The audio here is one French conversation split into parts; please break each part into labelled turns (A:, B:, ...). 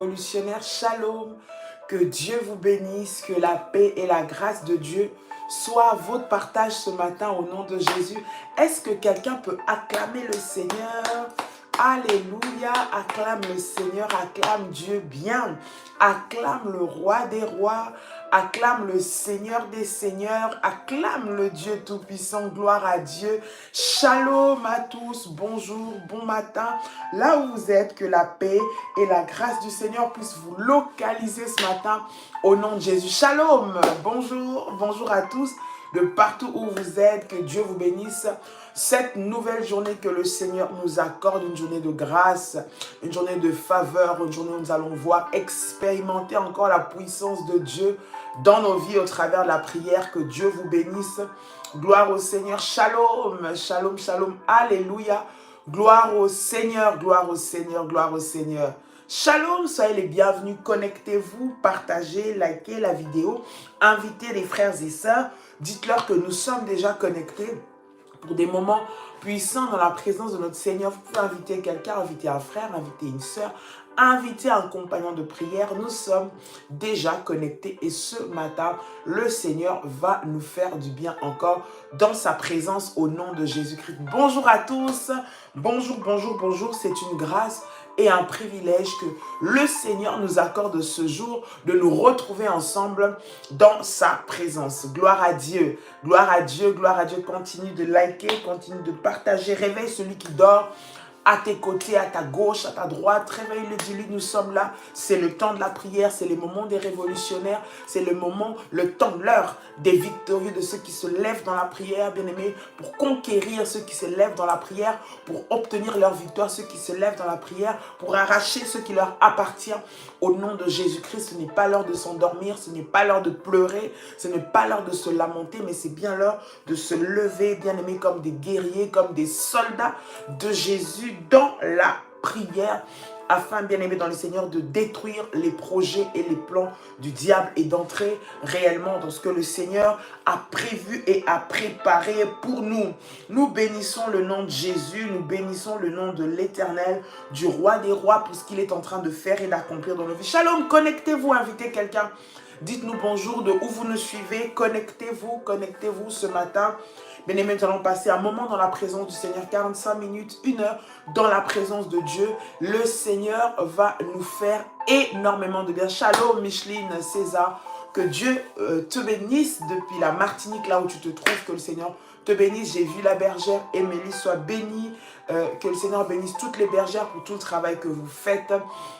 A: Révolutionnaire, shalom, que Dieu vous bénisse, que la paix et la grâce de Dieu soient votre partage ce matin au nom de Jésus. Est-ce que quelqu'un peut acclamer le Seigneur? Alléluia, acclame le Seigneur, acclame Dieu bien, acclame le roi des rois, acclame le Seigneur des seigneurs, acclame le Dieu tout-puissant, gloire à Dieu. Shalom à tous, bonjour, bon matin, là où vous êtes, que la paix et la grâce du Seigneur puisse vous localiser ce matin au nom de Jésus. Shalom, bonjour, bonjour à tous, de partout où vous êtes, que Dieu vous bénisse. Cette nouvelle journée que le Seigneur nous accorde, une journée de grâce, une journée de faveur, une journée où nous allons voir expérimenter encore la puissance de Dieu dans nos vies au travers de la prière. Que Dieu vous bénisse. Gloire au Seigneur. Shalom, shalom, shalom. Alléluia. Gloire au Seigneur, gloire au Seigneur, gloire au Seigneur. Shalom, soyez les bienvenus. Connectez-vous, partagez, likez la vidéo. Invitez les frères et sœurs. Dites-leur que nous sommes déjà connectés pour des moments puissants dans la présence de notre Seigneur. Vous pouvez inviter quelqu'un, inviter un frère, inviter une sœur, inviter un compagnon de prière. Nous sommes déjà connectés et ce matin, le Seigneur va nous faire du bien encore dans sa présence au nom de Jésus-Christ. Bonjour à tous, bonjour, bonjour, bonjour. C'est une grâce et un privilège que le Seigneur nous accorde ce jour de nous retrouver ensemble dans sa présence. Gloire à Dieu, gloire à Dieu, gloire à Dieu. Continue de liker, continue de partager. Réveille celui qui dort à tes côtés, à ta gauche, à ta droite. Réveille-le, dis-lui, nous sommes là. C'est le temps de la prière, c'est le moment des révolutionnaires, c'est le moment, le temps, l'heure des victorieux, de ceux qui se lèvent dans la prière, bien-aimés, pour conquérir ceux qui se lèvent dans la prière, pour obtenir leur victoire, ceux qui se lèvent dans la prière, pour arracher ce qui leur appartient. Au nom de Jésus-Christ, ce n'est pas l'heure de s'endormir, ce n'est pas l'heure de pleurer, ce n'est pas l'heure de se lamenter, mais c'est bien l'heure de se lever, bien-aimés, comme des guerriers, comme des soldats de Jésus dans la prière, afin, bien-aimé dans le Seigneur, de détruire les projets et les plans du diable et d'entrer réellement dans ce que le Seigneur a prévu et a préparé pour nous. Nous bénissons le nom de Jésus, nous bénissons le nom de l'Éternel, du Roi des rois, pour ce qu'il est en train de faire et d'accomplir dans nos vies. Shalom, connectez-vous, invitez quelqu'un. Dites-nous bonjour de où vous nous suivez. Connectez-vous ce matin. Bien-aimés, nous allons passer un moment dans la présence du Seigneur, 45 minutes, 1 heure dans la présence de Dieu. Le Seigneur va nous faire énormément de bien. Shalom, Micheline, César. Que Dieu te bénisse depuis la Martinique, là où tu te trouves. Que le Seigneur te bénisse. J'ai vu la bergère Émilie, soit bénie. Que le Seigneur bénisse toutes les bergères pour tout le travail que vous faites.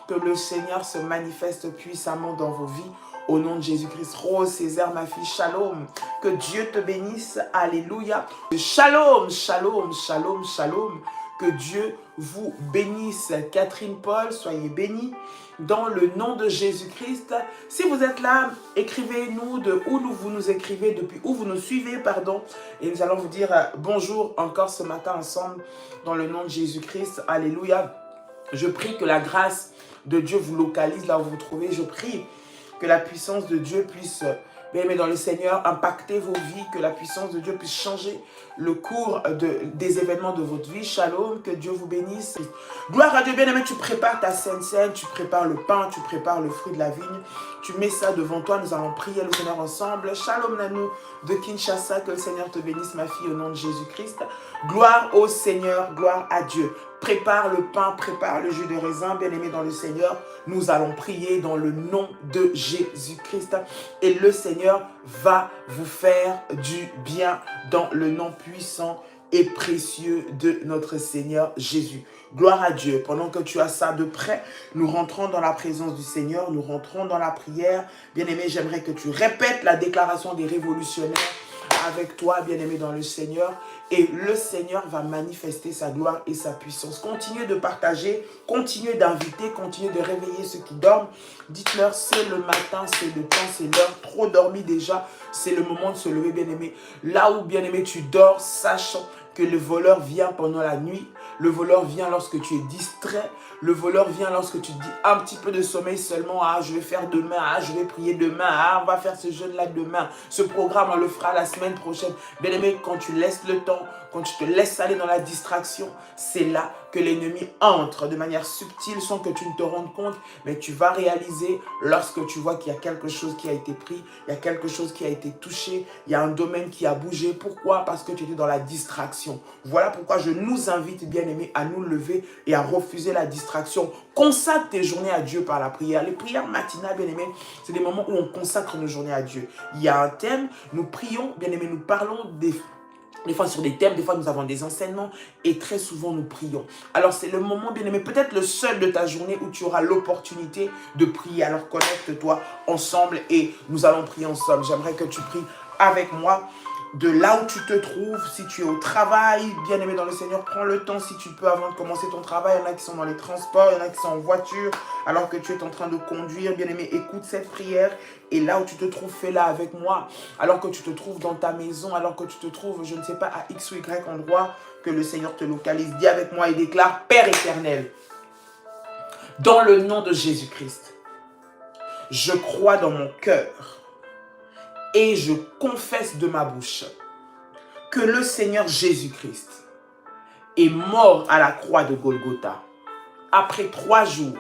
A: Que le Seigneur se manifeste puissamment dans vos vies. Au nom de Jésus-Christ. Rose, Césaire, ma fille, shalom. Que Dieu te bénisse. Alléluia. Shalom, shalom, shalom, shalom. Que Dieu vous bénisse. Catherine Paul, soyez bénis. Dans le nom de Jésus-Christ. Si vous êtes là, écrivez-nous de où vous nous écrivez, depuis où vous nous suivez, pardon. Et nous allons vous dire bonjour encore ce matin ensemble. Dans le nom de Jésus-Christ. Alléluia. Je prie que la grâce de Dieu vous localise là où vous vous trouvez. Je prie que la puissance de Dieu puisse, bien aimé dans le Seigneur, impacter vos vies, que la puissance de Dieu puisse changer le cours des événements de votre vie. Shalom, que Dieu vous bénisse. Gloire à Dieu, bien aimé, tu prépares ta sainte scène, tu prépares le pain, tu prépares le fruit de la vigne, tu mets ça devant toi, nous allons prier le Seigneur ensemble. Shalom Nanou de Kinshasa, que le Seigneur te bénisse, ma fille, au nom de Jésus-Christ. Gloire au Seigneur, gloire à Dieu. Prépare le pain, prépare le jus de raisin, bien-aimé dans le Seigneur. Nous allons prier dans le nom de Jésus-Christ. Et le Seigneur va vous faire du bien dans le nom puissant et précieux de notre Seigneur Jésus. Gloire à Dieu. Pendant que tu as ça de près, nous rentrons dans la présence du Seigneur, nous rentrons dans la prière. Bien-aimé, j'aimerais que tu répètes la déclaration des révolutionnaires avec toi, bien-aimé dans le Seigneur, et le Seigneur va manifester sa gloire et sa puissance. Continuez de partager, continuez d'inviter, continuez de réveiller ceux qui dorment. Dites-leur, c'est le matin, c'est le temps, c'est l'heure, trop dormi déjà, c'est le moment de se lever, bien-aimé. Là où, bien-aimé, tu dors, sache que le voleur vient pendant la nuit, le voleur vient lorsque tu es distrait, Le voleur vient lorsque tu te dis un petit peu de sommeil seulement. Ah, je vais faire demain. Ah, je vais prier demain. Ah, on va faire ce jeûne-là demain. Ce programme, on le fera la semaine prochaine. Bien aimé, quand tu laisses le temps, quand tu te laisses aller dans la distraction, c'est là que l'ennemi entre de manière subtile sans que tu ne te rendes compte. Mais tu vas réaliser lorsque tu vois qu'il y a quelque chose qui a été pris, il y a quelque chose qui a été touché, il y a un domaine qui a bougé. Pourquoi? Parce que tu étais dans la distraction. Voilà pourquoi je nous invite, bien aimés, à nous lever et à refuser la distraction. Consacre tes journées à Dieu par la prière. Les prières matinales, bien aimés, c'est des moments où on consacre nos journées à Dieu. Il y a un thème, nous prions, bien aimés, nous parlons des fois sur des thèmes, des fois nous avons des enseignements et très souvent nous prions. Alors c'est le moment, bien aimé, peut-être le seul de ta journée où tu auras l'opportunité de prier. Alors connecte-toi ensemble et nous allons prier ensemble. J'aimerais que tu pries avec moi de là où tu te trouves. Si tu es au travail, bien aimé dans le Seigneur, prends le temps si tu peux avant de commencer ton travail. Il y en a qui sont dans les transports, il y en a qui sont en voiture alors que tu es en train de conduire. Bien aimé, écoute cette prière et là où tu te trouves, fais-la avec moi. Alors que tu te trouves dans ta maison, alors que tu te trouves, je ne sais pas, à X ou Y endroit, que le Seigneur te localise. Dis avec moi et déclare: Père éternel, dans le nom de Jésus-Christ, je crois dans mon cœur et je confesse de ma bouche que le Seigneur Jésus-Christ est mort à la croix de Golgotha. Après 3 jours,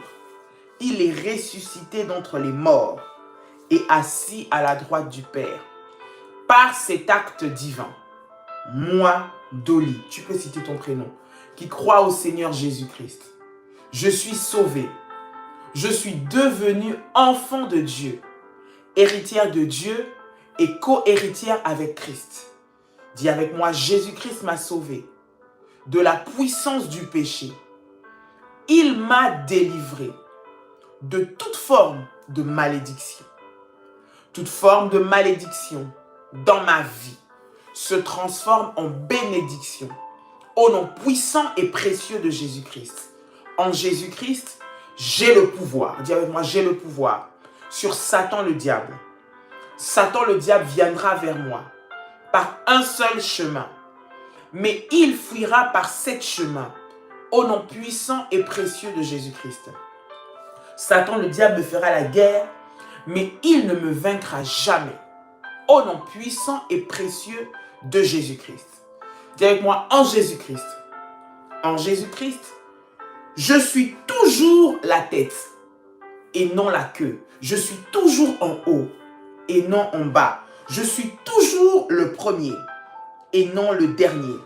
A: il est ressuscité d'entre les morts et assis à la droite du Père. Par cet acte divin, moi, Dolly, tu peux citer ton prénom, qui crois au Seigneur Jésus-Christ, je suis sauvée, je suis devenue enfant de Dieu, héritière de Dieu et co-héritière avec Christ. Dis avec moi: Jésus-Christ m'a sauvée de la puissance du péché. Il m'a délivré de toute forme de malédiction. Toute forme de malédiction dans ma vie se transforme en bénédiction au nom puissant et précieux de Jésus-Christ. En Jésus-Christ, j'ai le pouvoir. Dis avec moi: j'ai le pouvoir sur Satan le diable. Satan le diable viendra vers moi par un seul chemin, mais il fuira par 7 chemins au nom puissant et précieux de Jésus-Christ. Satan le diable me fera la guerre, mais il ne me vaincra jamais au nom puissant et précieux de Jésus-Christ. Dis avec moi: en Jésus-Christ. En Jésus-Christ, je suis toujours la tête et non la queue. Je suis toujours en haut et non en bas. Je suis toujours le premier et non le dernier.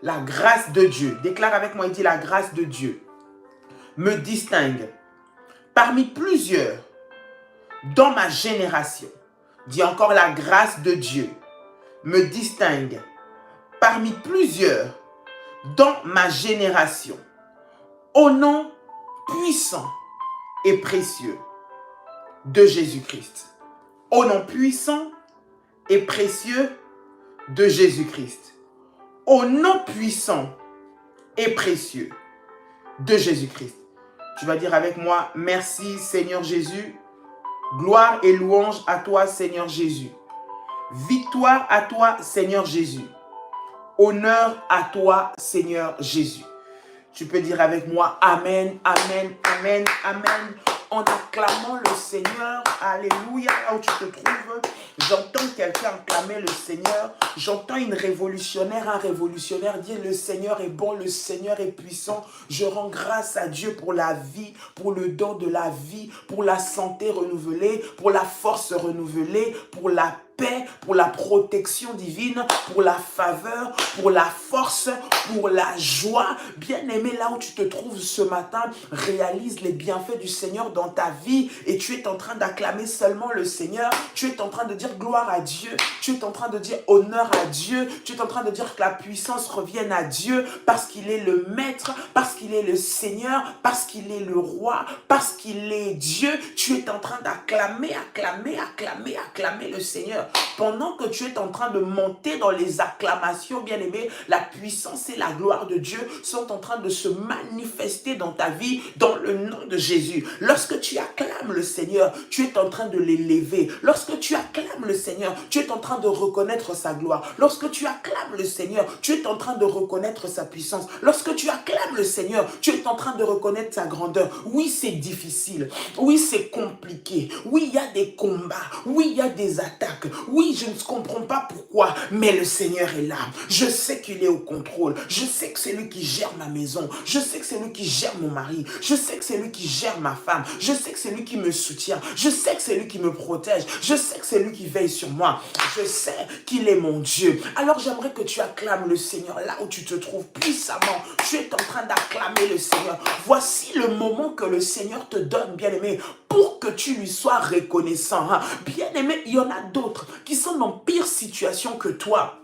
A: La grâce de Dieu, déclare avec moi et dis: la grâce de Dieu me distingue parmi plusieurs dans ma génération. Dis encore: la grâce de Dieu me distingue parmi plusieurs dans ma génération. Au nom puissant et précieux de Jésus-Christ. Au nom puissant et précieux de Jésus-Christ. Au nom puissant et précieux de Jésus-Christ. Tu vas dire avec moi: merci Seigneur Jésus. Gloire et louange à toi Seigneur Jésus. Victoire à toi Seigneur Jésus. Honneur à toi Seigneur Jésus. Tu peux dire avec moi: Amen, Amen, Amen, Amen. En acclamant le Seigneur, alléluia, là où tu te trouves, j'entends quelqu'un acclamer le Seigneur, j'entends une révolutionnaire, un révolutionnaire dire: le Seigneur est bon, le Seigneur est puissant, je rends grâce à Dieu pour la vie, pour le don de la vie, pour la santé renouvelée, pour la force renouvelée, pour la paix, pour la protection divine, pour la faveur, pour la force, pour la joie. Bien-aimé, là où tu te trouves ce matin, réalise les bienfaits du Seigneur dans ta vie et tu es en train d'acclamer seulement le Seigneur. Tu es en train de dire gloire à Dieu. Tu es en train de dire honneur à Dieu. Tu es en train de dire que la puissance revienne à Dieu parce qu'il est le Maître, parce qu'il est le Seigneur, parce qu'il est le Roi, parce qu'il est Dieu. Tu es en train d'acclamer, acclamer, acclamer, acclamer le Seigneur. pendant que tu es en train de monter dans les acclamations, bien-aimé, la puissance et la gloire de Dieu sont en train de se manifester dans ta vie, dans le nom de Jésus. Lorsque tu acclames le Seigneur, tu es en train de l'élever. Lorsque tu acclames le Seigneur, tu es en train de reconnaître sa gloire. Lorsque tu acclames le Seigneur, tu es en train de reconnaître sa puissance. Lorsque tu acclames le Seigneur, tu es en train de reconnaître sa grandeur. Oui, c'est difficile. Oui, c'est compliqué. Oui, il y a des combats. Oui, il y a des attaques. Oui, je ne comprends pas pourquoi, mais le Seigneur est là. Je sais qu'il est au contrôle. Je sais que c'est lui qui gère ma maison. Je sais que c'est lui qui gère mon mari. Je sais que c'est lui qui gère ma femme. Je sais que c'est lui qui me soutient. Je sais que c'est lui qui me protège. Je sais que c'est lui qui veille sur moi. Je sais qu'il est mon Dieu. Alors j'aimerais que tu acclames le Seigneur là où tu te trouves puissamment. Tu es en train d'acclamer le Seigneur. Voici le moment que le Seigneur te donne, bien-aimé, pour que tu lui sois reconnaissant. Bien-aimé, il y en a d'autres qui sont dans pire situation que toi.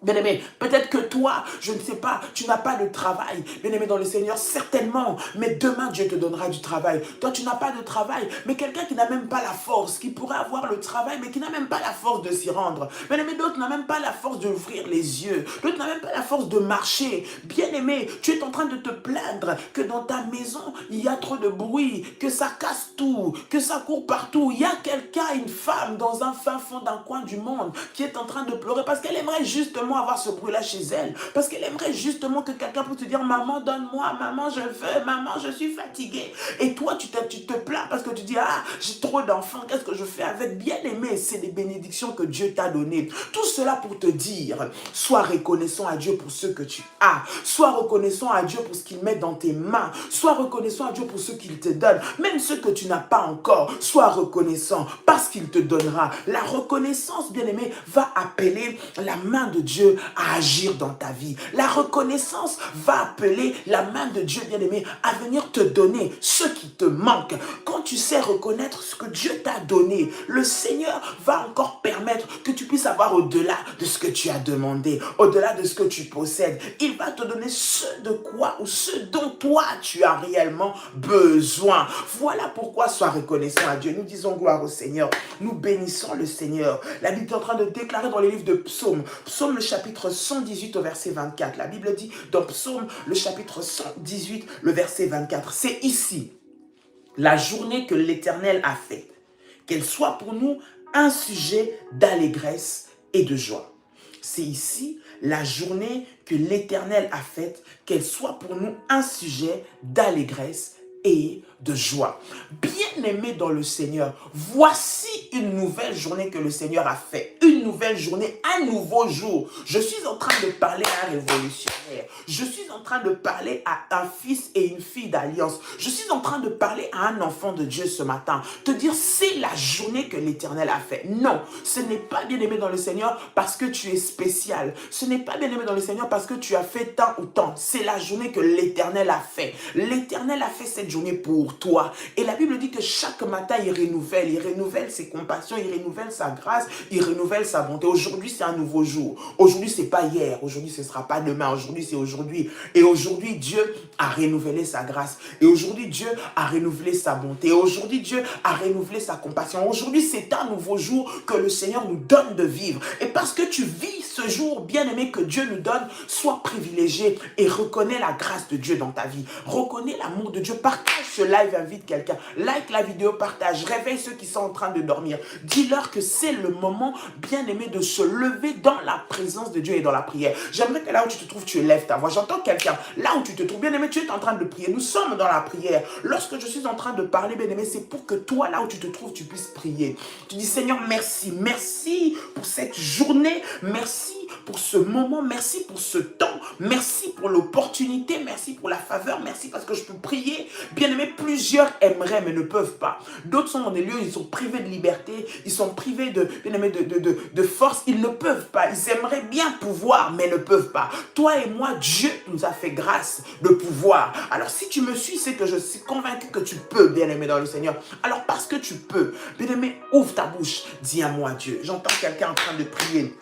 A: Bien-aimé, peut-être que toi, je ne sais pas, tu n'as pas de travail. Bien-aimé dans le Seigneur, certainement. Mais demain, Dieu te donnera du travail. Toi, tu n'as pas de travail. Mais quelqu'un qui n'a même pas la force, qui pourrait avoir le travail, mais qui n'a même pas la force de s'y rendre. Bien-aimé, d'autres n'ont même pas la force d'ouvrir les yeux. D'autres n'ont même pas la force de marcher. Bien-aimé, tu es en train de te plaindre que dans ta maison, il y a trop de bruit, que ça casse tout, que ça court partout. Il y a quelqu'un, une femme, dans un fin fond d'un coin du monde, qui est en train de pleurer parce qu'elle aimerait justement avoir ce bruit-là chez elle. Parce qu'elle aimerait justement que quelqu'un puisse te dire, maman, donne-moi, maman, je veux, maman, je suis fatiguée. Et toi, tu te plains parce que tu dis, ah, j'ai trop d'enfants, qu'est-ce que je fais avec? Bien-aimé, c'est des bénédictions que Dieu t'a données. Tout cela pour te dire, sois reconnaissant à Dieu pour ce que tu as. Sois reconnaissant à Dieu pour ce qu'il met dans tes mains. Sois reconnaissant à Dieu pour ce qu'il te donne. Même ce que tu n'as pas encore, sois reconnaissant parce qu'il te donnera. La reconnaissance, bien-aimé, va appeler la main de Dieu à agir dans ta vie. La reconnaissance va appeler la main de Dieu, bien-aimé, à venir te donner ce qui te manque. Quand tu sais reconnaître ce que Dieu t'a donné, le Seigneur va encore permettre que tu puisses avoir au-delà de ce que tu as demandé, au-delà de ce que tu possèdes. Il va te donner ce de quoi ou ce dont toi tu as réellement besoin. Voilà pourquoi sois reconnaissant à Dieu. Nous disons gloire au Seigneur. Nous bénissons le Seigneur. La Bible est en train de déclarer dans les livres de Psaumes, Psaume le chapitre 118 au verset 24. La Bible dit dans Psaume le chapitre 118, le verset 24. C'est ici la journée que l'Éternel a faite, qu'elle soit pour nous un sujet d'allégresse et de joie. C'est ici la journée que l'Éternel a faite, qu'elle soit pour nous un sujet d'allégresse et de joie. Bien-aimé dans le Seigneur, voici une nouvelle journée que le Seigneur a fait. Une nouvelle journée, un nouveau jour. Je suis en train de parler à un révolutionnaire. Je suis en train de parler à un fils et une fille d'alliance. Je suis en train de parler à un enfant de Dieu ce matin. Te dire, c'est la journée que l'Éternel a fait. Non, ce n'est pas bien-aimé dans le Seigneur parce que tu es spécial. Ce n'est pas bien-aimé dans le Seigneur parce que tu as fait tant ou tant. C'est la journée que l'Éternel a fait. L'Éternel a fait cette journée pour toi. Et la Bible dit que chaque matin, il renouvelle ses compassions, il renouvelle sa grâce, il renouvelle sa bonté. Aujourd'hui, c'est un nouveau jour. Aujourd'hui, ce n'est pas hier. Aujourd'hui, ce ne sera pas demain. Aujourd'hui, c'est aujourd'hui. Et aujourd'hui, Dieu a renouvelé sa grâce. Et aujourd'hui, Dieu a renouvelé sa bonté. Et aujourd'hui, Dieu a renouvelé sa compassion. Aujourd'hui, c'est un nouveau jour que le Seigneur nous donne de vivre. Et parce que tu vis ce jour bien-aimé que Dieu nous donne, sois privilégié et reconnais la grâce de Dieu dans ta vie. Reconnais l'amour de Dieu. Partage ce live, invite quelqu'un. Like la vidéo, partage. Réveille ceux qui sont en train de dormir. Dis-leur que c'est le moment bien-aimé de se lever dans la présence de Dieu et dans la prière. J'aimerais que là où tu te trouves, tu élèves ta voix. J'entends quelqu'un. Là où tu te trouves, bien-aimé, tu es en train de prier. Nous sommes dans la prière. Lorsque je suis en train de parler, bien-aimé, c'est pour que toi, là où tu te trouves, tu puisses prier. Tu dis, Seigneur, merci. Merci pour cette journée. Merci pour ce moment, merci pour ce temps, merci pour l'opportunité, merci pour la faveur, merci parce que je peux prier. Bien-aimé, plusieurs aimeraient mais ne peuvent pas. D'autres sont dans des lieux, ils sont privés de liberté, ils sont privés de force, ils ne peuvent pas. Ils aimeraient bien pouvoir mais ne peuvent pas. Toi et moi, Dieu nous a fait grâce de pouvoir. Alors si tu me suis, c'est que je suis convaincu que tu peux, bien-aimé dans le Seigneur. Alors parce que tu peux, bien-aimé, ouvre ta bouche, dis à moi Dieu. J'entends quelqu'un en train de prier.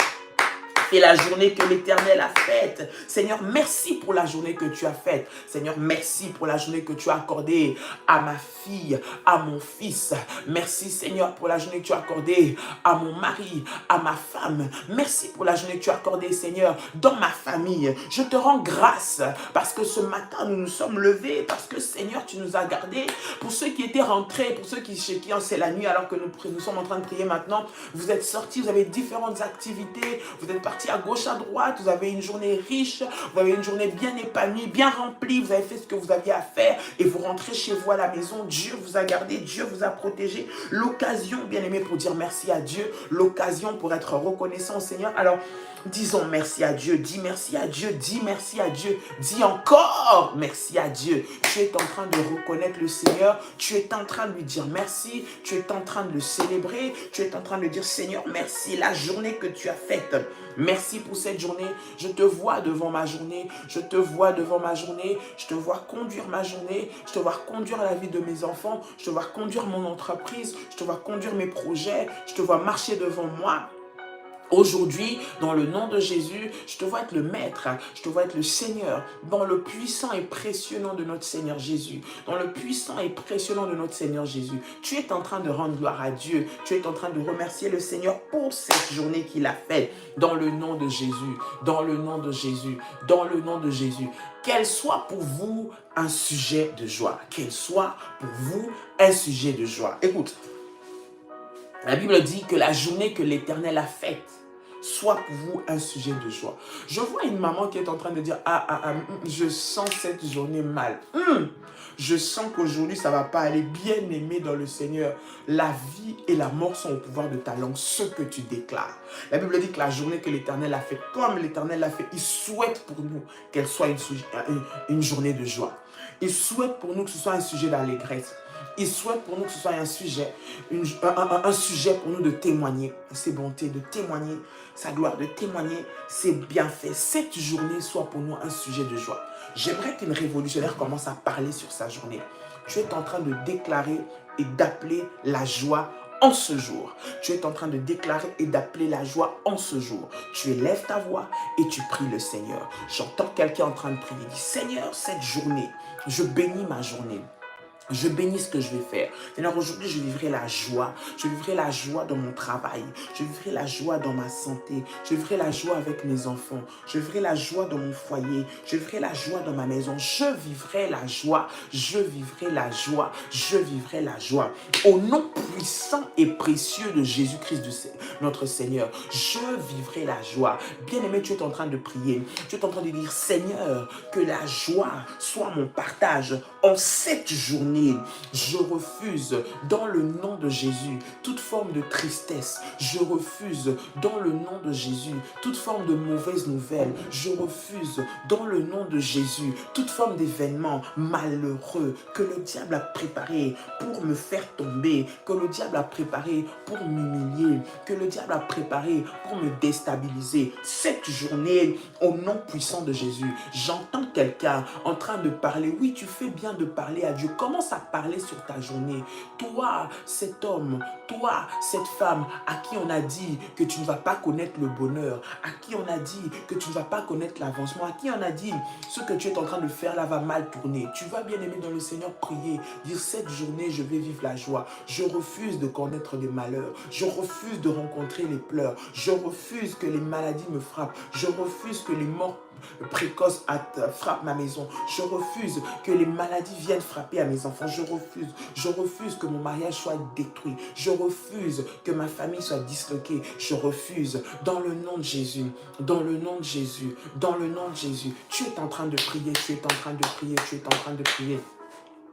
A: et la journée que l'Éternel a faite. Seigneur, merci pour la journée que tu as faite. Seigneur, merci pour la journée que tu as accordée à ma fille, à mon fils. Merci, Seigneur, pour la journée que tu as accordée à mon mari, à ma femme. Merci pour la journée que tu as accordée, Seigneur, dans ma famille. Je te rends grâce parce que ce matin, nous nous sommes levés, parce que, Seigneur, tu nous as gardés. Pour ceux qui étaient rentrés, pour ceux chez qui c'est la nuit alors que nous sommes en train de prier maintenant, vous êtes sortis, vous avez différentes activités, vous êtes partis à gauche, à droite, vous avez une journée riche, vous avez une journée bien épanouie, bien remplie, vous avez fait ce que vous aviez à faire et vous rentrez chez vous à la maison. Dieu vous a gardé, Dieu vous a protégé. L'occasion, bien aimé, pour dire merci à Dieu, l'occasion pour être reconnaissant au Seigneur. Alors, disons merci à Dieu, dis merci à Dieu, dis merci à Dieu, dis encore merci à Dieu. Tu es en train de reconnaître le Seigneur, tu es en train de lui dire merci, tu es en train de le célébrer, tu es en train de dire Seigneur, merci, la journée que tu as faite. Merci pour cette journée, je te vois devant ma journée, je te vois devant ma journée, je te vois conduire ma journée, je te vois conduire la vie de mes enfants, je te vois conduire mon entreprise, je te vois conduire mes projets, je te vois marcher devant moi. Aujourd'hui, dans le nom de Jésus, je te vois être le Maître, je te vois être le Seigneur, dans le puissant et précieux nom de notre Seigneur Jésus, dans le puissant et précieux nom de notre Seigneur Jésus. Tu es en train de rendre gloire à Dieu, tu es en train de remercier le Seigneur pour cette journée qu'il a faite, dans le nom de Jésus, dans le nom de Jésus, dans le nom de Jésus. Qu'elle soit pour vous un sujet de joie, qu'elle soit pour vous un sujet de joie. Écoute, la Bible dit que la journée que l'Éternel a faite, soit pour vous un sujet de joie. Je vois une maman qui est en train de dire, je sens cette journée mal. Je sens qu'aujourd'hui, ça ne va pas aller. Bien aimé dans le Seigneur, la vie et la mort sont au pouvoir de ta langue, ce que tu déclares. La Bible dit que la journée que l'Éternel a fait, comme l'Éternel l'a fait, il souhaite pour nous qu'elle soit une journée de joie. Il souhaite pour nous que ce soit un sujet d'allégresse. Il souhaite pour nous que ce soit un sujet pour nous de témoigner ses bontés, de témoigner sa gloire, de témoigner ses bienfaits. Cette journée soit pour nous un sujet de joie. J'aimerais qu'une révolutionnaire commence à parler sur sa journée. Tu es en train de déclarer et d'appeler la joie en ce jour. Tu es en train de déclarer et d'appeler la joie en ce jour. Tu élèves ta voix et tu pries le Seigneur. J'entends quelqu'un en train de prier. Dis, Seigneur, cette journée, je bénis ma journée. Je bénis ce que je vais faire. Seigneur, aujourd'hui, je vivrai la joie. Je vivrai la joie dans mon travail. Je vivrai la joie dans ma santé. Je vivrai la joie avec mes enfants. Je vivrai la joie dans mon foyer. Je vivrai la joie dans ma maison. Je vivrai la joie. Je vivrai la joie. Je vivrai la joie. Au nom puissant et précieux de Jésus-Christ, notre Seigneur, je vivrai la joie. Bien-aimé, tu es en train de prier. Tu es en train de dire, Seigneur, que la joie soit mon partage en cette journée. Je refuse dans le nom de Jésus toute forme de tristesse. Je refuse dans le nom de Jésus toute forme de mauvaise nouvelle. Je refuse dans le nom de Jésus toute forme d'événement malheureux que le diable a préparé pour me faire tomber, que le diable a préparé pour m'humilier, que le diable a préparé pour me déstabiliser. Cette journée, au nom puissant de Jésus, j'entends quelqu'un en train de parler. Oui, tu fais bien de parler à Dieu. Commence à parler sur ta journée. Toi, cet homme, toi, cette femme à qui on a dit que tu ne vas pas connaître le bonheur, à qui on a dit que tu ne vas pas connaître l'avancement, à qui on a dit ce que tu es en train de faire là va mal tourner. Tu vas, bien aimé dans le Seigneur, prier, dire cette journée je vais vivre la joie. Je refuse de connaître des malheurs. Je refuse de rencontrer les pleurs. Je refuse que les maladies me frappent. Je refuse que les morts précoce frappe ma maison. Je refuse que les maladies viennent frapper à mes enfants. Je refuse que mon mariage soit détruit. Je refuse que ma famille soit disloquée. Je refuse dans le nom de Jésus, dans le nom de Jésus, dans le nom de Jésus. Tu es en train de prier, tu es en train de prier, tu es en train de prier.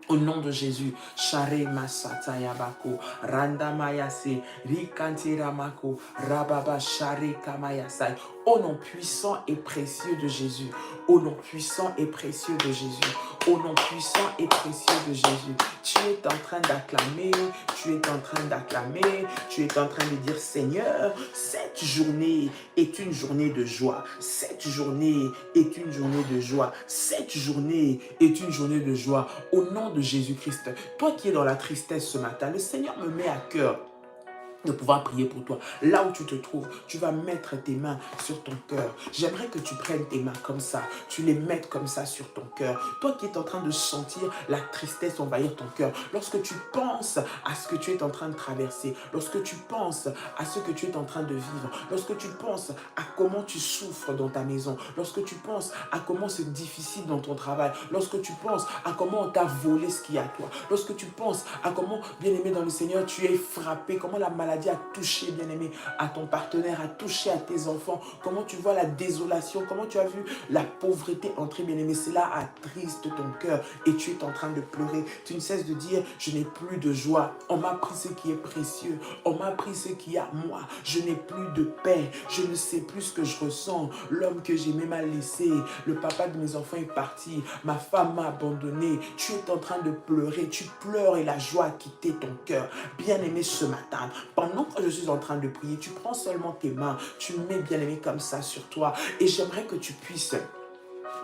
A: Au nom de Jésus, Share Masata Yabako, Randa Mayase, Rikantira Mako, Rababa Share Kamayasai. Au nom puissant et précieux de Jésus, au nom puissant et précieux de Jésus, au nom puissant et précieux de Jésus, tu es en train d'acclamer, tu es en train d'acclamer, tu es en train de dire Seigneur, cette journée est une journée de joie, cette journée est une journée de joie, cette journée est une journée de joie, au nom de Jésus-Christ. Toi qui es dans la tristesse ce matin, le Seigneur me met à cœur de pouvoir prier pour toi. Là où tu te trouves, tu vas mettre tes mains sur ton cœur. J'aimerais que tu prennes tes mains comme ça, tu les mettes comme ça sur ton cœur. Toi qui es en train de sentir la tristesse envahir ton cœur, lorsque tu penses à ce que tu es en train de traverser, lorsque tu penses à ce que tu es en train de vivre, lorsque tu penses à comment tu souffres dans ta maison, lorsque tu penses à comment c'est difficile dans ton travail, lorsque tu penses à comment on t'a volé ce qui est à toi, lorsque tu penses à comment, bien-aimé dans le Seigneur, tu es frappé, comment la maladie a touché, bien-aimé, à ton partenaire, a touché à tes enfants, comment tu vois la désolation, comment tu as vu la pauvreté entrer, bien-aimé, cela attriste ton cœur et tu es en train de pleurer. Tu ne cesses de dire, je n'ai plus de joie, on m'a pris ce qui est précieux, on m'a pris ce qui est à moi, je n'ai plus de paix, je ne sais plus ce que je ressens, l'homme que j'aimais m'a laissé, le papa de mes enfants est parti, ma femme m'a abandonné, tu es en train de pleurer, tu pleures et la joie a quitté ton cœur. Bien-aimé, ce matin, pendant que je suis en train de prier, tu prends seulement tes mains, tu mets, bien-aimé, comme ça sur toi et j'aimerais que tu puisses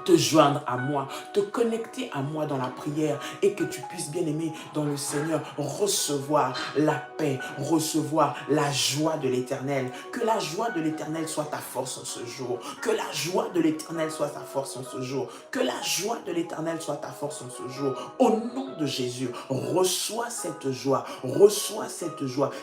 A: te joindre à moi, te connecter à moi dans la prière et que tu puisses, bien aimer dans le Seigneur, recevoir la paix, recevoir la joie de l'Éternel. Que la joie de l'Éternel soit ta force en ce jour. Que la joie de l'Éternel soit ta force en ce jour. Que la joie de l'Éternel soit ta force en ce jour. Au nom de Jésus, reçois cette joie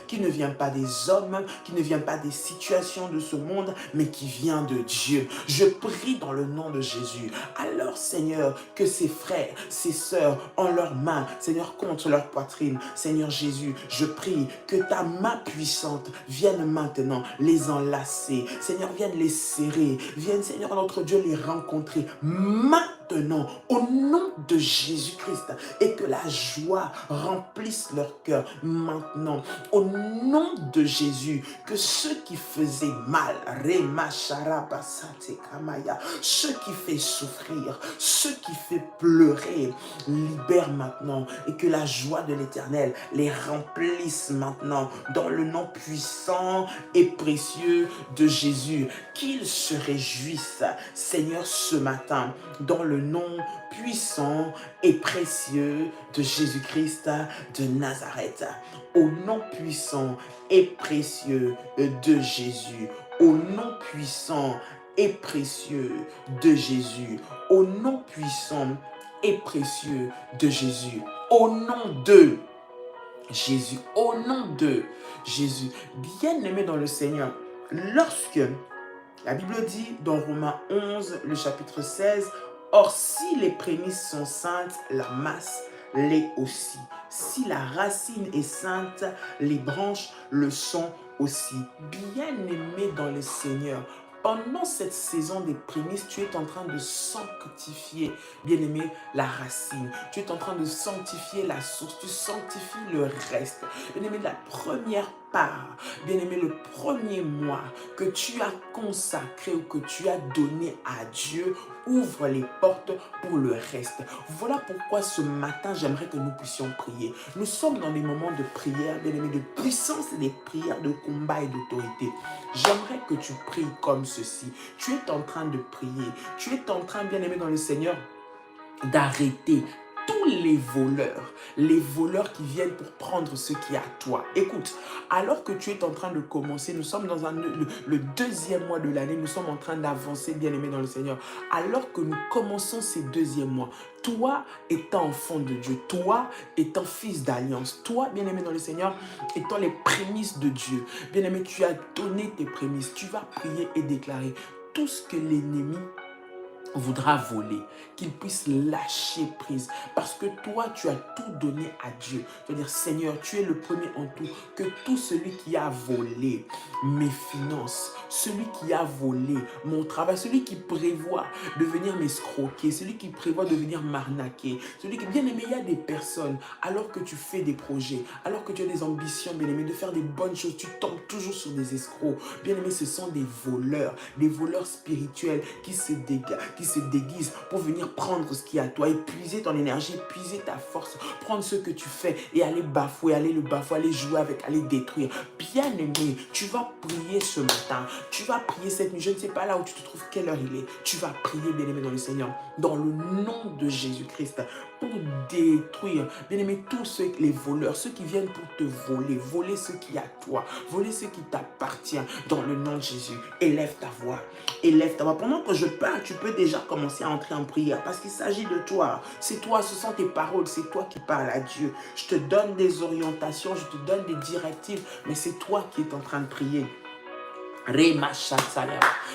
A: qui ne vient pas des hommes, qui ne vient pas des situations de ce monde, mais qui vient de Dieu. Je prie dans le nom de Jésus. Alors, Seigneur, que ces frères, ces sœurs, en leurs mains, Seigneur, contre leur poitrine, Seigneur Jésus, je prie que ta main puissante vienne maintenant les enlacer. Seigneur, vienne les serrer. Vienne, Seigneur, notre Dieu, les rencontrer maintenant, au nom de Jésus-Christ, et que la joie remplisse leur cœur maintenant, au nom de Jésus, que ceux qui faisaient mal, ceux qui fait souffrir, ceux qui fait pleurer, libère maintenant, et que la joie de l'Éternel les remplisse maintenant, dans le nom puissant et précieux de Jésus, qu'ils se réjouissent, Seigneur, ce matin, dans le nom puissant et précieux de Jésus-Christ de Nazareth. Au nom puissant et précieux de Jésus. Au nom puissant et précieux de Jésus. Au nom puissant et précieux de Jésus. Au nom de Jésus. Au nom de Jésus. Bien-aimé dans le Seigneur, lorsque la Bible dit dans Romains 11, le chapitre 16, « Or, si les prémices sont saintes, la masse l'est aussi. Si la racine est sainte, les branches le sont aussi. » Bien-aimé dans le Seigneur, pendant cette saison des prémices, tu es en train de sanctifier, bien-aimé, la racine. Tu es en train de sanctifier la source. Tu sanctifies le reste. Bien-aimé, la première part, bien-aimé, le premier mois que tu as consacré ou que tu as donné à Dieu, ouvre les portes pour le reste. Voilà pourquoi ce matin, j'aimerais que nous puissions prier. Nous sommes dans des moments de prière, bien-aimé, de puissance et des prières de combat et d'autorité. J'aimerais que tu pries comme ceci. Tu es en train de prier. Tu es en train, bien-aimé dans le Seigneur, d'arrêter tous les voleurs qui viennent pour prendre ce qui est à toi. Écoute, alors que tu es en train de commencer, nous sommes dans le deuxième mois de l'année, nous sommes en train d'avancer, bien-aimé dans le Seigneur. Alors que nous commençons ces deuxièmes mois, toi étant enfant de Dieu, toi étant fils d'alliance, toi, bien-aimé dans le Seigneur, étant les prémices de Dieu, bien-aimé, tu as donné tes prémices, tu vas prier et déclarer tout ce que l'ennemi voudra voler, qu'il puisse lâcher prise, parce que toi tu as tout donné à Dieu. C'est-à-dire, Seigneur, tu es le premier en tout, que tout celui qui a volé mes finances, celui qui a volé mon travail, celui qui prévoit de venir m'escroquer, celui qui prévoit de venir m'arnaquer, celui qui, bien aimé, il y a des personnes, alors que tu fais des projets, alors que tu as des ambitions, bien aimé, de faire des bonnes choses, tu tombes toujours sur des escrocs. Bien aimé, ce sont des voleurs spirituels qui se dégagent, qui se déguisent pour venir prendre ce qui est à toi, épuiser ton énergie, épuiser ta force, prendre ce que tu fais et aller bafouer, aller le bafouer, aller jouer avec, aller détruire. Bien-aimé, tu vas prier ce matin, tu vas prier cette nuit, je ne sais pas là où tu te trouves, quelle heure il est, tu vas prier, bien-aimé, dans le Seigneur, dans le nom de Jésus-Christ, pour détruire, bien-aimé, tous ceux, les voleurs, ceux qui viennent pour te voler, voler ce qui est à toi, voler ce qui t'appartient, dans le nom de Jésus. Élève ta voix, élève ta voix. Pendant que je parle, tu peux déjà commencer à entrer en prière, parce qu'il s'agit de toi. C'est toi, ce sont tes paroles, c'est toi qui parles à Dieu. Je te donne des orientations, je te donne des directives, mais c'est toi qui es en train de prier.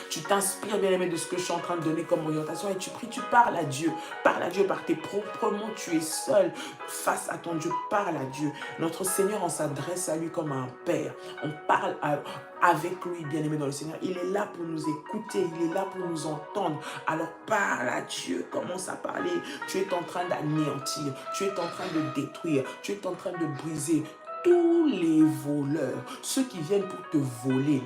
A: Tu t'inspires, bien-aimé, de ce que je suis en train de donner comme orientation et tu pries, tu parles à Dieu. Parle à Dieu par tes propres mots. Tu es seul face à ton Dieu. Parle à Dieu. Notre Seigneur, on s'adresse à lui comme à un Père. On parle avec lui, bien-aimé, dans le Seigneur. Il est là pour nous écouter. Il est là pour nous entendre. Alors parle à Dieu. Commence à parler. Tu es en train d'anéantir. Tu es en train de détruire. Tu es en train de briser tous les voleurs. Ceux qui viennent pour te voler.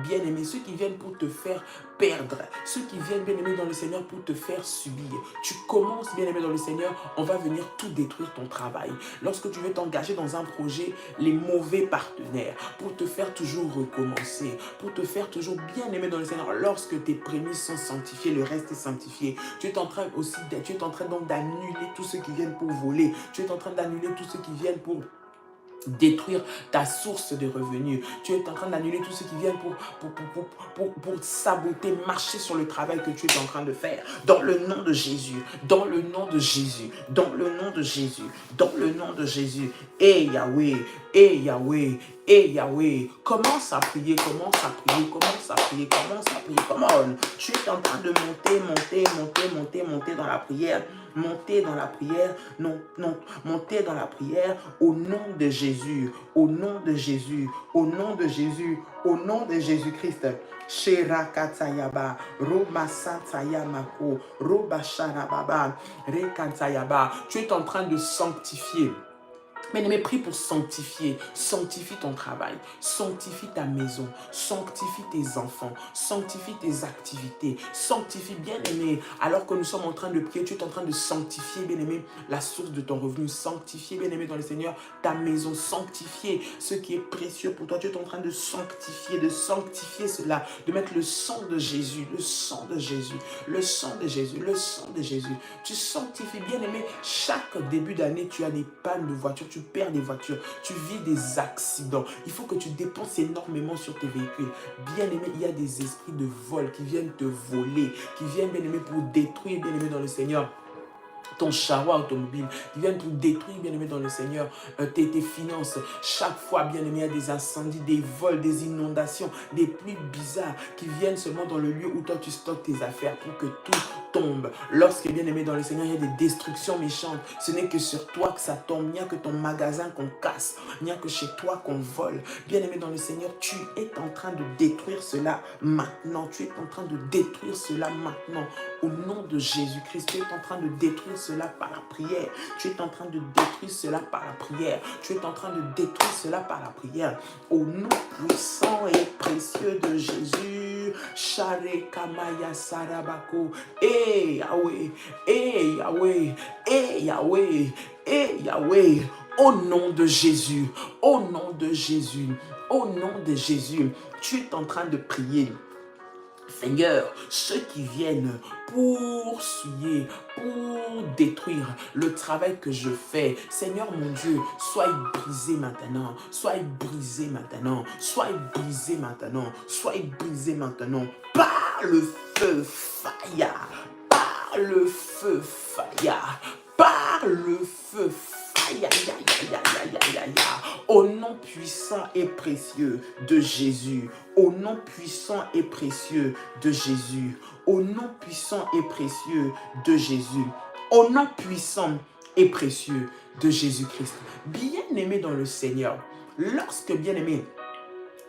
A: Bien-aimé, ceux qui viennent pour te faire perdre, ceux qui viennent, bien-aimé, dans le Seigneur pour te faire subir. Tu commences, bien-aimé, dans le Seigneur, on va venir tout détruire ton travail. Lorsque tu veux t'engager dans un projet, les mauvais partenaires, pour te faire toujours recommencer, pour te faire toujours, bien-aimé, dans le Seigneur, lorsque tes prémices sont sanctifiées, le reste est sanctifié. Tu es en train aussi, tu es en train donc d'annuler tous ceux qui viennent pour voler. Tu es en train d'annuler tous ceux qui viennent pour détruire ta source de revenus. Tu es en train d'annuler tout ce qui vient pour saboter, marcher sur le travail que tu es en train de faire. Dans le nom de Jésus, dans le nom de Jésus, dans le nom de Jésus, dans le nom de Jésus. Et Yahweh, et Yahweh, et Yahweh. Commence à prier, commence à prier, commence à prier, commence à prier. Come on. Tu es en train de monter dans la prière. Montez dans la prière, montez dans la prière au nom de Jésus, au nom de Jésus, au nom de Jésus, au nom de Jésus-Christ. Sherakatayaba, Roba Santayamako, Roba Sharababa, Rekantayaba. Tu es en train de sanctifier. Bien-aimé, prie pour sanctifier. Sanctifie ton travail, sanctifie ta maison, sanctifie tes enfants, sanctifie tes activités, sanctifie, bien-aimé. Alors que nous sommes en train de prier, tu es en train de sanctifier, bien-aimé, la source de ton revenu. Sanctifier, bien-aimé, dans le Seigneur, ta maison. Sanctifier ce qui est précieux pour toi. Tu es en train de sanctifier cela, de mettre le sang de Jésus, le sang de Jésus, le sang de Jésus, le sang de Jésus. Tu sanctifies, bien-aimé. Chaque début d'année, tu as des pannes de voiture, tu perds des voitures, tu vis des accidents. Il faut que tu dépenses énormément sur tes véhicules. Bien-aimé, il y a des esprits de vol qui viennent te voler, qui viennent, bien-aimé, pour détruire, bien-aimé, dans le Seigneur, ton charroi automobile, qui viennent pour détruire, bien-aimé, dans le Seigneur, tes finances. Chaque fois, bien-aimé, il y a des incendies, des vols, des inondations, des pluies bizarres qui viennent seulement dans le lieu où toi tu stockes tes affaires pour que tout tombe. Lorsque, bien-aimé, dans le Seigneur, il y a des destructions méchantes, ce n'est que sur toi que ça tombe. Il n'y a que ton magasin qu'on casse, il n'y a que chez toi qu'on vole. Bien-aimé, dans le Seigneur, tu es en train de détruire cela maintenant. Tu es en train de détruire cela maintenant. Au nom de Jésus-Christ, tu es en train de détruire cela par la prière. Tu es en train de détruire cela par la prière. Tu es en train de détruire cela par la prière. Au nom puissant et précieux de Jésus. Share Kamaya Sarabako. Eh Yahweh, eh Yahweh, eh Yahweh, eh Yahweh. Au nom de Jésus, au nom de Jésus, au nom de Jésus, tu es en train de prier. Seigneur, ceux qui viennent pour souiller, pour détruire le travail que je fais, Seigneur mon Dieu, sois brisé maintenant, sois brisé maintenant, sois brisé maintenant, sois brisé maintenant, par le feu fire, par le feu fire, par le feu fire. Au nom puissant et précieux de Jésus, au nom puissant et précieux de Jésus, au nom puissant et précieux de Jésus, au nom puissant et précieux de Jésus-Christ. Bien-aimé dans le Seigneur, lorsque, bien-aimé,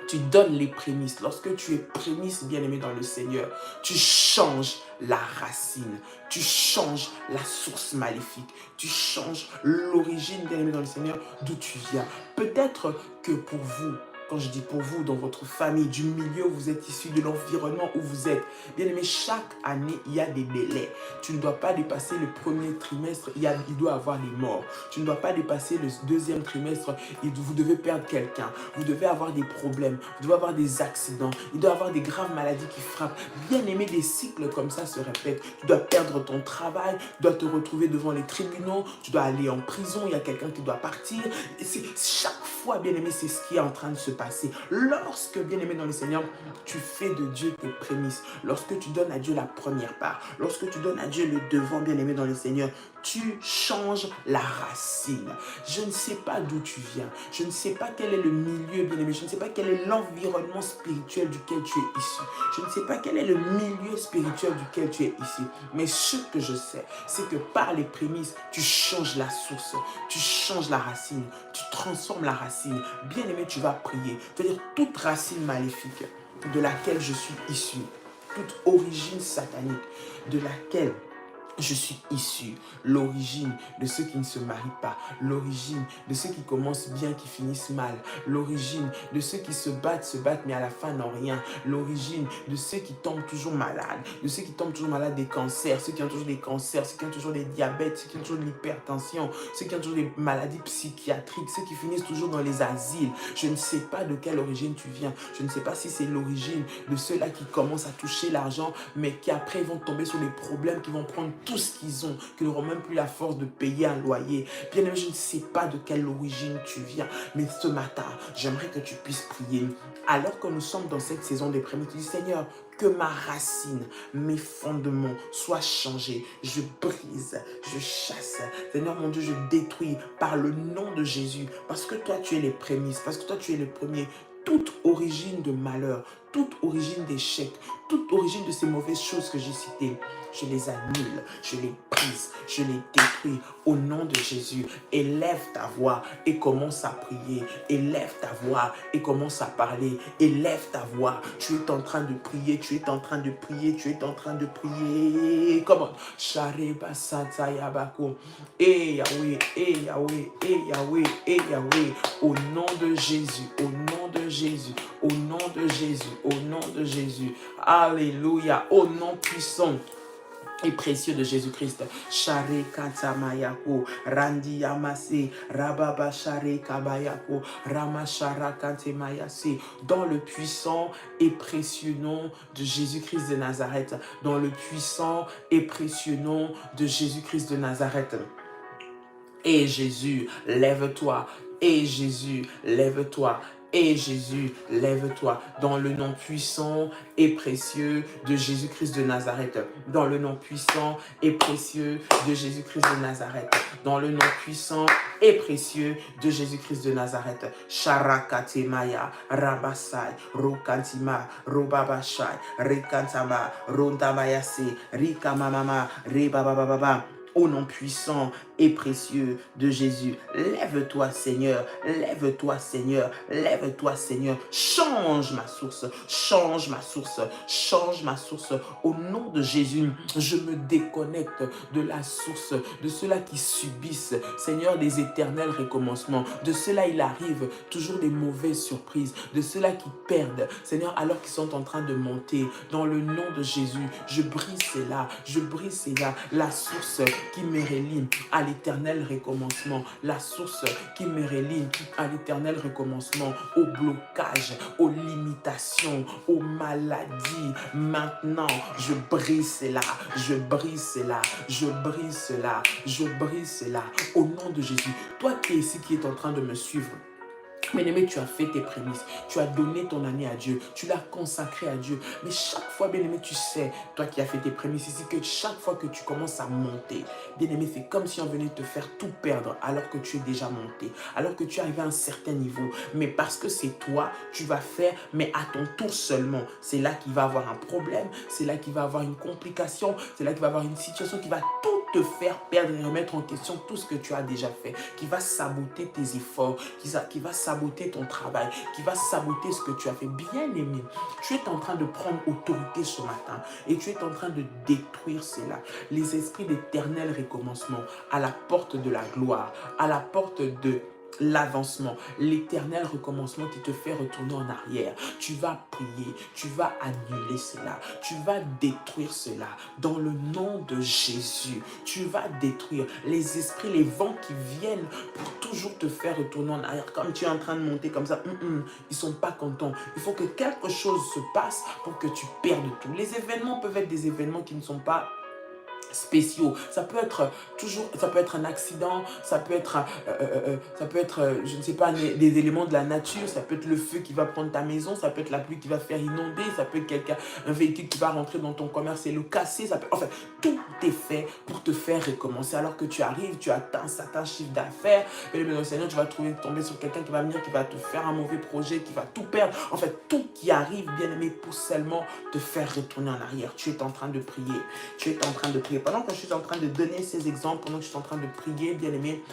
A: tu donnes les prémices, lorsque tu es prémisse, bien-aimé, dans le Seigneur, tu changes la racine, tu changes la source maléfique, tu changes l'origine, bien-aimé, dans le Seigneur, d'où tu viens. Peut-être que pour vous, Quand je dis pour vous, dans votre famille, du milieu où vous êtes issu, de l'environnement où vous êtes. Bien-aimé, chaque année, il y a des délais. Tu ne dois pas dépasser le premier trimestre, il doit y avoir des morts. Tu ne dois pas dépasser le deuxième trimestre, vous devez perdre quelqu'un. Vous devez avoir des problèmes, vous devez avoir des accidents. Il doit y avoir des graves maladies qui frappent. Bien-aimé, des cycles comme ça se répètent. Tu dois perdre ton travail, tu dois te retrouver devant les tribunaux, tu dois aller en prison, il y a quelqu'un qui doit partir. Chaque fois, bien-aimé, c'est ce qui est en train de se passer. Lorsque, bien-aimé dans le Seigneur, tu fais de Dieu tes prémices, lorsque tu donnes à Dieu la première part, lorsque tu donnes à Dieu le devant, bien-aimé dans le Seigneur, tu changes la racine. Je ne sais pas d'où tu viens, je ne sais pas quel est le milieu, bien-aimé, je ne sais pas quel est l'environnement spirituel duquel tu es issu, je ne sais pas quel est le milieu spirituel duquel tu es issu, mais ce que je sais, c'est que par les prémices, tu changes la source, tu changes la racine, tu transformes la racine. Bien-aimé, tu vas prier, c'est-à-dire toute racine maléfique de laquelle je suis issu, toute origine satanique de laquelle je suis issu, l'origine de ceux qui ne se marient pas, l'origine de ceux qui commencent bien, qui finissent mal, l'origine de ceux qui se battent, mais à la fin n'ont rien, l'origine de ceux qui tombent toujours malades, de ceux qui tombent toujours malades des cancers, ceux qui ont toujours des cancers, ceux qui ont toujours des diabètes, ceux qui ont toujours de l'hypertension, ceux qui ont toujours des maladies psychiatriques, ceux qui finissent toujours dans les asiles. Je ne sais pas de quelle origine tu viens, je ne sais pas si c'est l'origine de ceux-là qui commencent à toucher l'argent, mais qui après vont tomber sur des problèmes, qui vont prendre tout ce qu'ils ont, qu'ils n'auront même plus la force de payer un loyer. Bien aimé, je ne sais pas de quelle origine tu viens, mais ce matin, j'aimerais que tu puisses prier. Alors que nous sommes dans cette saison des prémices, tu dis, Seigneur, que ma racine, mes fondements soient changés. Je brise, je chasse. Seigneur mon Dieu, je détruis par le nom de Jésus. Parce que toi, tu es les prémices. Parce que toi, tu es le premier. Toute origine de malheur, toute origine d'échec, toute origine de ces mauvaises choses que j'ai citées, je les annule, je les brise, je les détruis au nom de Jésus. Élève ta voix et commence à prier. Élève ta voix et commence à parler. Élève ta voix. Tu es en train de prier, tu es en train de prier, tu es en train de prier. Comment? Shareba Santa Yabako. Eh Yahweh, eh Yahweh, eh Yahweh, eh Yahweh. Au nom de Jésus, au nom de Jésus, au nom de Jésus, au nom de Jésus. Alléluia, au nom puissant et précieux de Jésus-Christ. Share Katamayako, Randi Yamase, Rababa Share Kabayako, Ramashara Kantemayase, dans le puissant et précieux nom de Jésus-Christ de Nazareth, dans le puissant et précieux nom de Jésus-Christ de Nazareth. Et Jésus, lève-toi. Et Jésus, lève-toi. Et Jésus, lève-toi dans le nom puissant et précieux de Jésus-Christ de Nazareth. Dans le nom puissant et précieux de Jésus-Christ de Nazareth. Dans le nom puissant et précieux de Jésus-Christ de Nazareth. Sharakate Maya, Rabasai, Rokantima, Robabashai, Rekantama, Rondamayase, Rikamamama, Rebabababa. Au nom puissant et précieux de Jésus, lève-toi Seigneur, lève-toi Seigneur, lève-toi Seigneur, change ma source, change ma source, change ma source. Au nom de Jésus, je me déconnecte de la source, de ceux-là qui subissent, Seigneur, des éternels recommencements. De ceux-là, il arrive toujours des mauvaises surprises, de ceux-là qui perdent, Seigneur, alors qu'ils sont en train de monter. Dans le nom de Jésus, je brise cela, je brise cela, la source qui me relie à l'éternel recommencement, la source qui me relie à l'éternel recommencement, au blocage, aux limitations, aux maladies. Maintenant, je brise cela, je brise cela, je brise cela, je brise cela, au nom de Jésus. Toi qui es ici, qui est en train de me suivre, bien-aimé, tu as fait tes prémices, tu as donné ton année à Dieu, tu l'as consacré à Dieu. Mais chaque fois, bien-aimé, tu sais, toi qui as fait tes prémices ici, que chaque fois que tu commences à monter, bien-aimé, c'est comme si on venait te faire tout perdre alors que tu es déjà monté, alors que tu es arrivé à un certain niveau. Mais parce que c'est toi, tu vas faire, mais à ton tour seulement. C'est là qu'il va avoir un problème, c'est là qu'il va avoir une complication, c'est là qu'il va avoir une situation qui va tout te faire perdre et remettre en question tout ce que tu as déjà fait, qui va saboter tes efforts, qui va saboter ton travail, qui va saboter ce que tu as fait. Bien aimé, tu es en train de prendre autorité ce matin et tu es en train de détruire cela. Les esprits d'éternel recommencement à la porte de la gloire, à la porte de l'avancement, l'éternel recommencement qui te fait retourner en arrière. Tu vas prier, tu vas annuler cela, tu vas détruire cela dans le nom de Jésus. Tu vas détruire les esprits, les vents qui viennent pour toujours te faire retourner en arrière. Comme tu es en train de monter comme ça, ils ne sont pas contents. Il faut que quelque chose se passe pour que tu perdes tout. Les événements peuvent être des événements qui ne sont pas spéciaux. Ça peut être un accident, ça peut être, je ne sais pas, des éléments de la nature, ça peut être le feu qui va prendre ta maison, ça peut être la pluie qui va faire inonder, ça peut être un véhicule qui va rentrer dans ton commerce et le casser, enfin, tout est fait pour te faire recommencer. Alors que tu arrives, tu atteins un certain chiffre d'affaires, et le Seigneur, tu vas tomber sur quelqu'un qui va venir, qui va te faire un mauvais projet, qui va tout perdre. En fait, tout qui arrive, bien aimé, pour seulement te faire retourner en arrière. Tu es en train de prier, tu es en train de prier. Pendant que je suis en train de donner ces exemples, pendant que je suis en train de prier, bien aimé,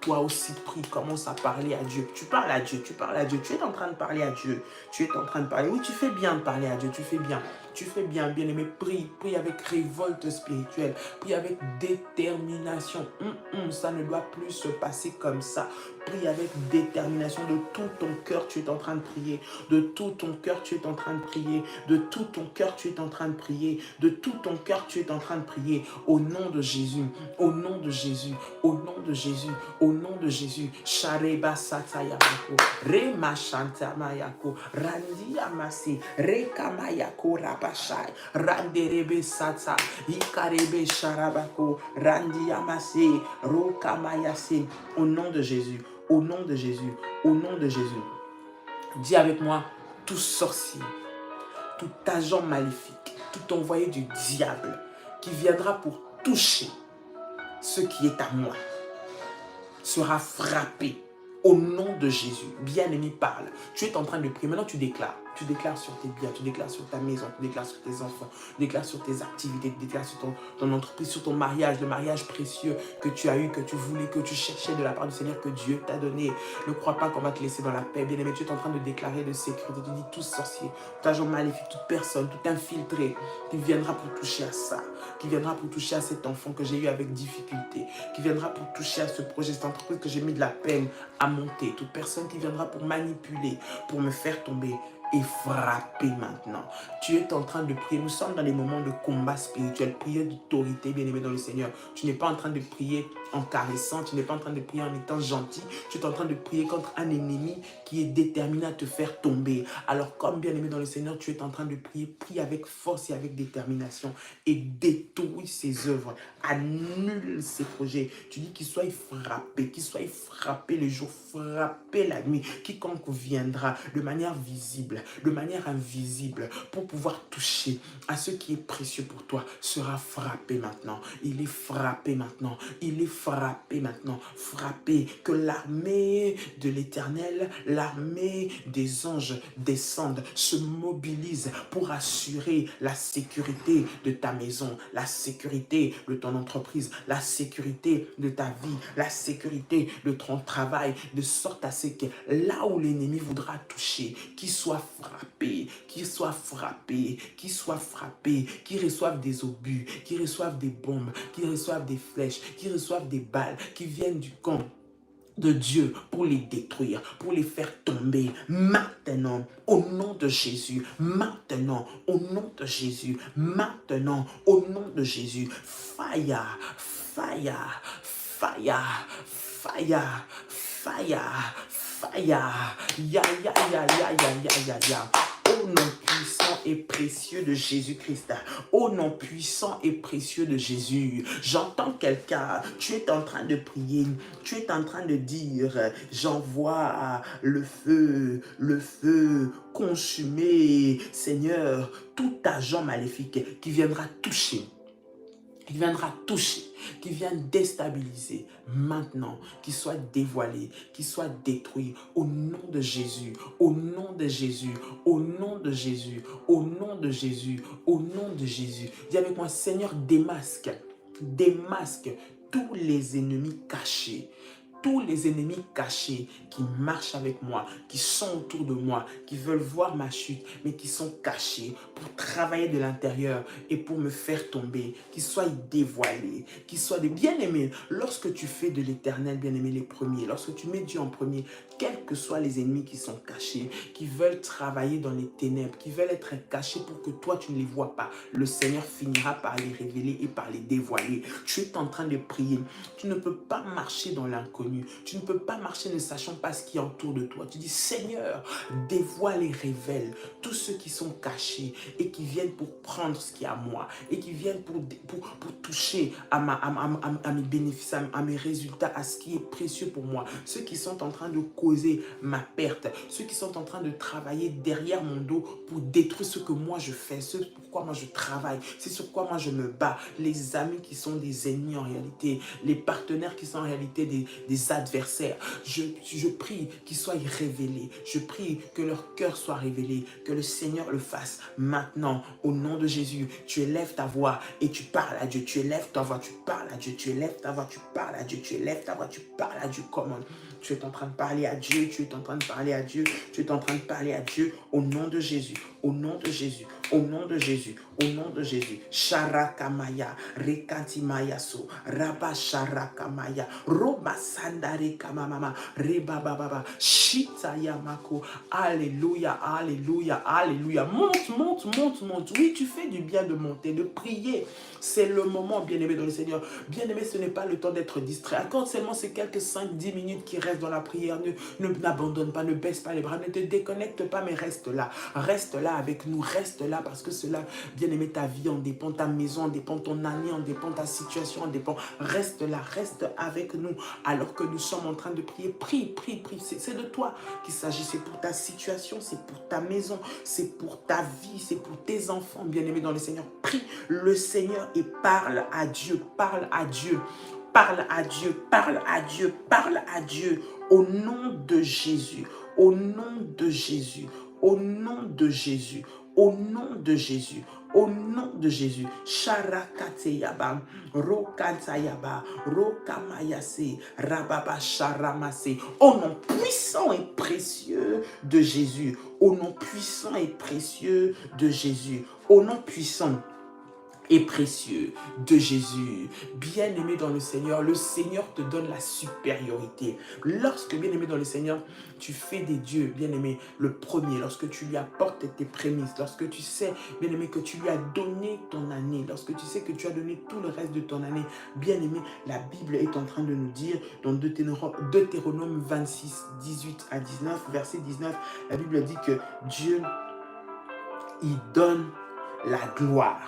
A: toi aussi prie, commence à parler à Dieu. Tu parles à Dieu, tu parles à Dieu. Tu es en train de parler à Dieu. Tu es en train de parler. Oui, tu fais bien de parler à Dieu, tu fais bien. Tu fais bien, bien aimé. Prie, prie avec révolte spirituelle. Prie avec détermination. Ça ne doit plus se passer comme ça. Prie avec détermination. De tout ton cœur, tu es en train de prier. De tout ton cœur, tu es en train de prier. De tout ton cœur, tu es en train de prier. De tout ton cœur, tu es en train de prier. Au nom de Jésus. Au nom de Jésus. Au nom de Jésus. Au nom de Jésus. Shareba satayamako. Rema shantamayako. Randi amase. Rekamayako rabashai. Randerebe sata. Ikarebe sharabako. Randi amase. Rokamayase. Au nom de Jésus. Au nom de Jésus. Au nom de Jésus. Dis avec moi, tout sorcier, tout agent maléfique, tout envoyé du diable qui viendra pour toucher ce qui est à moi, sera frappé au nom de Jésus. Bien-aimé, parle. Tu es en train de prier. Maintenant, tu déclares. Tu déclares sur tes biens, tu déclares sur ta maison, tu déclares sur tes enfants, tu déclares sur tes activités, tu déclares sur ton entreprise, sur ton mariage, le mariage précieux que tu as eu, que tu voulais, que tu cherchais de la part du Seigneur, que Dieu t'a donné. Ne crois pas qu'on va te laisser dans la paix. Bien-aimé, tu es en train de déclarer de sécurité. Tu dis tout sorcier, tout agent maléfique, toute personne, tout infiltré qui viendra pour toucher à ça, qui viendra pour toucher à cet enfant que j'ai eu avec difficulté, qui viendra pour toucher à ce projet, cette entreprise que j'ai mis de la peine à monter, toute personne qui viendra pour manipuler, pour me faire tomber, et frapper maintenant. Tu es en train de prier. Nous sommes dans les moments de combat spirituel, prière d'autorité, bien-aimé dans le Seigneur. Tu n'es pas en train de prier en caressant, tu n'es pas en train de prier en étant gentil. Tu es en train de prier contre un ennemi qui est déterminé à te faire tomber. Alors comme bien-aimé dans le Seigneur, tu es en train de prier. Prie avec force et avec détermination et détruis ses œuvres. Annule ses projets. Tu dis qu'il soit frappé le jour, frappé la nuit. Quiconque viendra de manière visible, de manière invisible, pour pouvoir toucher à ce qui est précieux pour toi, sera frappé maintenant. Il est frappé maintenant. Il est frappé maintenant. Frappé. Que l'armée de l'Éternel, l'armée des anges descende, se mobilise pour assurer la sécurité de ta maison, la sécurité de ton entreprise, la sécurité de ta vie, la sécurité de ton travail, de sorte à ce que là où l'ennemi voudra toucher, qu'il soit frappé, qu'il soit frappé, qu'il soit frappé, qu'il reçoive des obus, qu'il reçoive des bombes, qu'il reçoive des flèches, qu'il reçoive des balles, qui viennent du camp de Dieu pour les détruire, pour les faire tomber maintenant, au nom de Jésus, maintenant, au nom de Jésus, maintenant, au nom de Jésus. Fire, fire, fire, fire, fire, fire, ya, ya, ya, ya, ya, ya, ya, ya. Au nom puissant et précieux de Jésus-Christ. Au nom puissant et précieux de Jésus. J'entends quelqu'un, tu es en train de prier, tu es en train de dire, j'envoie le feu consumé, Seigneur, tout agent maléfique qui viendra toucher, qui vient déstabiliser maintenant, qui soit dévoilé, qui soit détruit au nom de Jésus, au nom de Jésus, au nom de Jésus, au nom de Jésus, au nom de Jésus. Dis avec moi, Seigneur, démasque tous les ennemis cachés, tous les ennemis cachés qui marchent avec moi, qui sont autour de moi, qui veulent voir ma chute, mais qui sont cachés pour travailler de l'intérieur et pour me faire tomber, qu'ils soient dévoilés, qu'ils soient des bien-aimés. Lorsque tu fais de l'Éternel, bien-aimé, les premiers, lorsque tu mets Dieu en premier, quels que soient les ennemis qui sont cachés, qui veulent travailler dans les ténèbres, qui veulent être cachés pour que toi tu ne les vois pas, le Seigneur finira par les révéler et par les dévoiler. Tu es en train de prier. Tu ne peux pas marcher dans l'inconnu. Tu ne peux pas marcher ne sachant pas ce qui est autour de toi. Tu dis, Seigneur, dévoile et révèle tous ceux qui sont cachés et qui viennent pour prendre ce qui est à moi et qui viennent pour toucher à mes bénéfices, à mes résultats, à ce qui est précieux pour moi. Ceux qui sont en train de causer ma perte, ceux qui sont en train de travailler derrière mon dos pour détruire ce que moi je fais, ce pourquoi moi je travaille, c'est sur quoi moi je me bats, les amis qui sont des ennemis en réalité, les partenaires qui sont en réalité des adversaires. Je prie qu'ils soient révélés, je prie que leur cœur soit révélé, que le Seigneur le fasse maintenant au nom de Jésus. Tu élèves ta voix et tu parles à Dieu, tu élèves ta voix, tu parles à Dieu, tu élèves ta voix, tu parles à Dieu, tu élèves ta voix, tu parles à Dieu. Comment tu es en train de parler à Dieu, tu es en train de parler à Dieu, tu es en train de parler à Dieu au nom de Jésus, au nom de Jésus, au nom de Jésus, au nom de Jésus. Sharakamaya, Rekantimayaso, Rabba Sharakamaya, Roba Sandare Kamamama, Reba Baba, Shitayamako. Alléluia, alléluia, alléluia. Monte, monte, monte, monte. Oui, tu fais du bien de monter, de prier. C'est le moment, bien-aimé dans le Seigneur. Bien-aimé, ce n'est pas le temps d'être distrait. Accorde seulement ces quelques 5-10 minutes qui restent dans la prière. N'abandonne pas, ne baisse pas les bras, ne te déconnecte pas, mais reste là. Reste là avec nous, reste là parce que cela, bien-aimé, ta vie en dépend, ta maison en dépend, ton année en dépend, ta situation en dépend. Reste là, reste avec nous alors que nous sommes en train de prier. Prie, prie, prie. C'est de toi qu'il s'agit. C'est pour ta situation, c'est pour ta maison, c'est pour ta vie, c'est pour tes enfants, bien-aimés dans le Seigneur. Prie le Seigneur et parle à Dieu, parle à Dieu, parle à Dieu, parle à Dieu, parle à Dieu au nom de Jésus, au nom de Jésus, au nom de Jésus, au nom de Jésus. Au nom de Jésus, Sharakateyaba, Rokantayaba, Rokamayase, Rababa Sharamase, au nom puissant et précieux de Jésus, au nom puissant et précieux de Jésus, au nom puissant et précieux de Jésus. Bien-aimé dans le Seigneur te donne la supériorité. Lorsque, bien-aimé dans le Seigneur, tu fais des dieux, bien-aimé, le premier, lorsque tu lui apportes tes prémices, lorsque tu sais, bien-aimé, que tu lui as donné ton année, lorsque tu sais que tu as donné tout le reste de ton année, bien-aimé, la Bible est en train de nous dire, dans Deutéronome 26, 18 à 19, verset 19, la Bible dit que Dieu, il donne la gloire.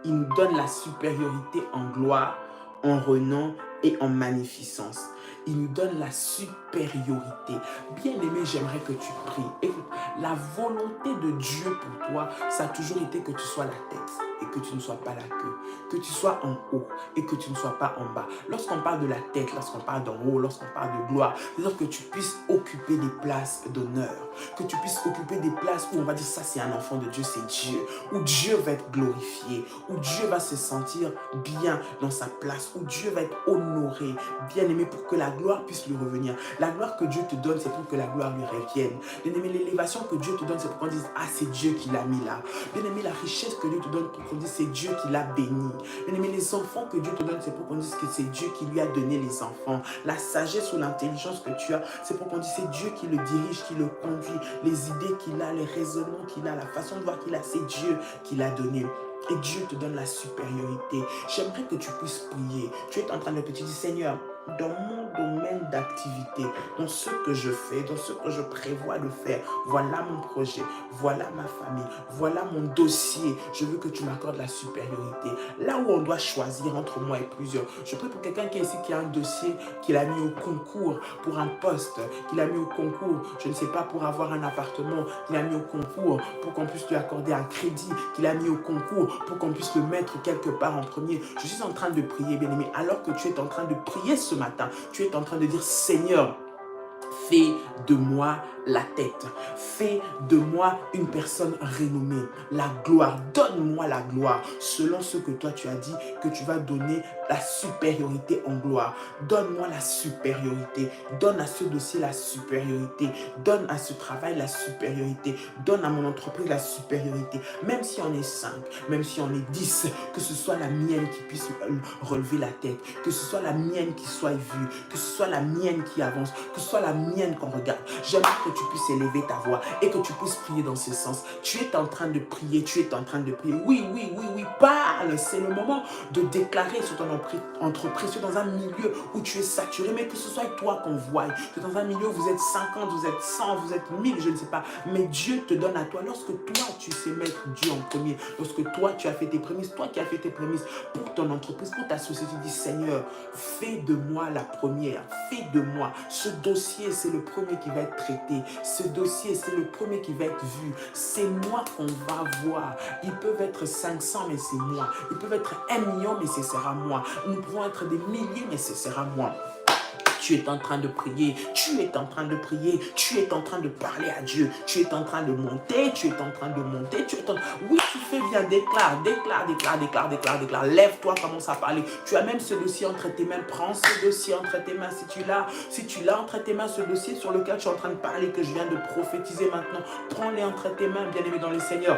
A: Il nous donne la supériorité en gloire, en renom et en magnificence. Il nous donne la supériorité. Bien-aimé, j'aimerais que tu pries. Écoute, la volonté de Dieu pour toi, ça a toujours été que tu sois la tête et que tu ne sois pas la queue. Que tu sois en haut et que tu ne sois pas en bas. Lorsqu'on parle de la tête, lorsqu'on parle d'en haut, lorsqu'on parle de gloire, c'est-à-dire que tu puisses occuper des places d'honneur. Que tu puisses occuper des places où on va dire ça c'est un enfant de Dieu, c'est Dieu. Où Dieu va être glorifié. Où Dieu va se sentir bien dans sa place. Où Dieu va être honoré, bien aimé, pour que la gloire puisse lui revenir. La gloire que Dieu te donne, c'est pour que la gloire lui revienne. Bien aimé, l'élévation que Dieu te donne, c'est pour qu'on dise ah c'est Dieu qui l'a mis là. Bien aimé, la richesse que Dieu te donne, pour qu'on dise c'est Dieu qui l'a béni. Bien aimé, les enfants que Dieu te donne, c'est pour qu'on dise que c'est Dieu qui lui a donné les enfants. La sagesse ou l'intelligence que tu as, c'est pour qu'on dise c'est Dieu qui le dirige, qui le conduit. Les idées qu'il a, les raisonnements qu'il a, la façon de voir qu'il a, c'est Dieu qui l'a donné. Et Dieu te donne la supériorité. J'aimerais que tu puisses prier. Tu es en train de te dire, Seigneur, dans mon domaine d'activité, dans ce que je fais, dans ce que je prévois de faire, voilà mon projet, voilà ma famille, voilà mon dossier. Je veux que tu m'accordes la supériorité. Là où on doit choisir entre moi et plusieurs, je prie pour quelqu'un qui est ici, qui a un dossier, qu'il a mis au concours pour un poste, qu'il a mis au concours, je ne sais pas, pour avoir un appartement, qu'il a mis au concours pour qu'on puisse lui accorder un crédit, qu'il a mis au concours pour qu'on puisse le mettre quelque part en premier. Je suis en train de prier, bien-aimé, alors que tu es en train de prier ce matin, tu es en train de dire, Seigneur, Fais de moi la tête. Fais de moi une personne renommée. La gloire. Donne-moi la gloire. Selon ce que toi tu as dit, que tu vas donner la supériorité en gloire. Donne-moi la supériorité. Donne à ce dossier la supériorité. Donne à ce travail la supériorité. Donne à mon entreprise la supériorité. Même si on est 5, même si on est 10, que ce soit la mienne qui puisse relever la tête. Que ce soit la mienne qui soit vue. Que ce soit la mienne qui avance. Que ce soit la mienne qu'on regarde. J'aimerais que tu puisses élever ta voix et que tu puisses prier dans ce sens. Tu es en train de prier, tu es en train de prier. Oui, oui, oui, oui, parle. C'est le moment de déclarer sur ton entreprise, tu es dans un milieu où tu es saturé, mais que ce soit toi qu'on voie. Tu es dans un milieu où vous êtes 50, vous êtes 100, vous êtes 1000, je ne sais pas. Mais Dieu te donne à toi. Lorsque toi, tu sais mettre Dieu en premier, lorsque toi, tu as fait tes prémices, toi qui as fait tes prémices pour ton entreprise, pour ta société, dis Seigneur, fais de moi la première. Fais de moi. Ce dossier, c'est le premier qui va être traité. Ce dossier, c'est le premier qui va être vu. C'est moi qu'on va voir. Ils peuvent être 500, mais c'est moi. Ils peuvent être 1 million, mais ce sera moi. Nous pouvons être des milliers, mais ce sera moi. Tu es en train de prier, tu es en train de prier, tu es en train de parler à Dieu, tu es en train de monter, tu es en train de monter, tu es en... Oui, tu fais bien, déclare, déclare, déclare, déclare, déclare, déclare. Lève-toi, commence à parler. Tu as même ce dossier entre tes mains, prends ce dossier entre tes mains si tu l'as entre tes mains, ce dossier sur lequel tu es en train de parler, que je viens de prophétiser maintenant. Prends-les entre tes mains, bien-aimé dans le Seigneur.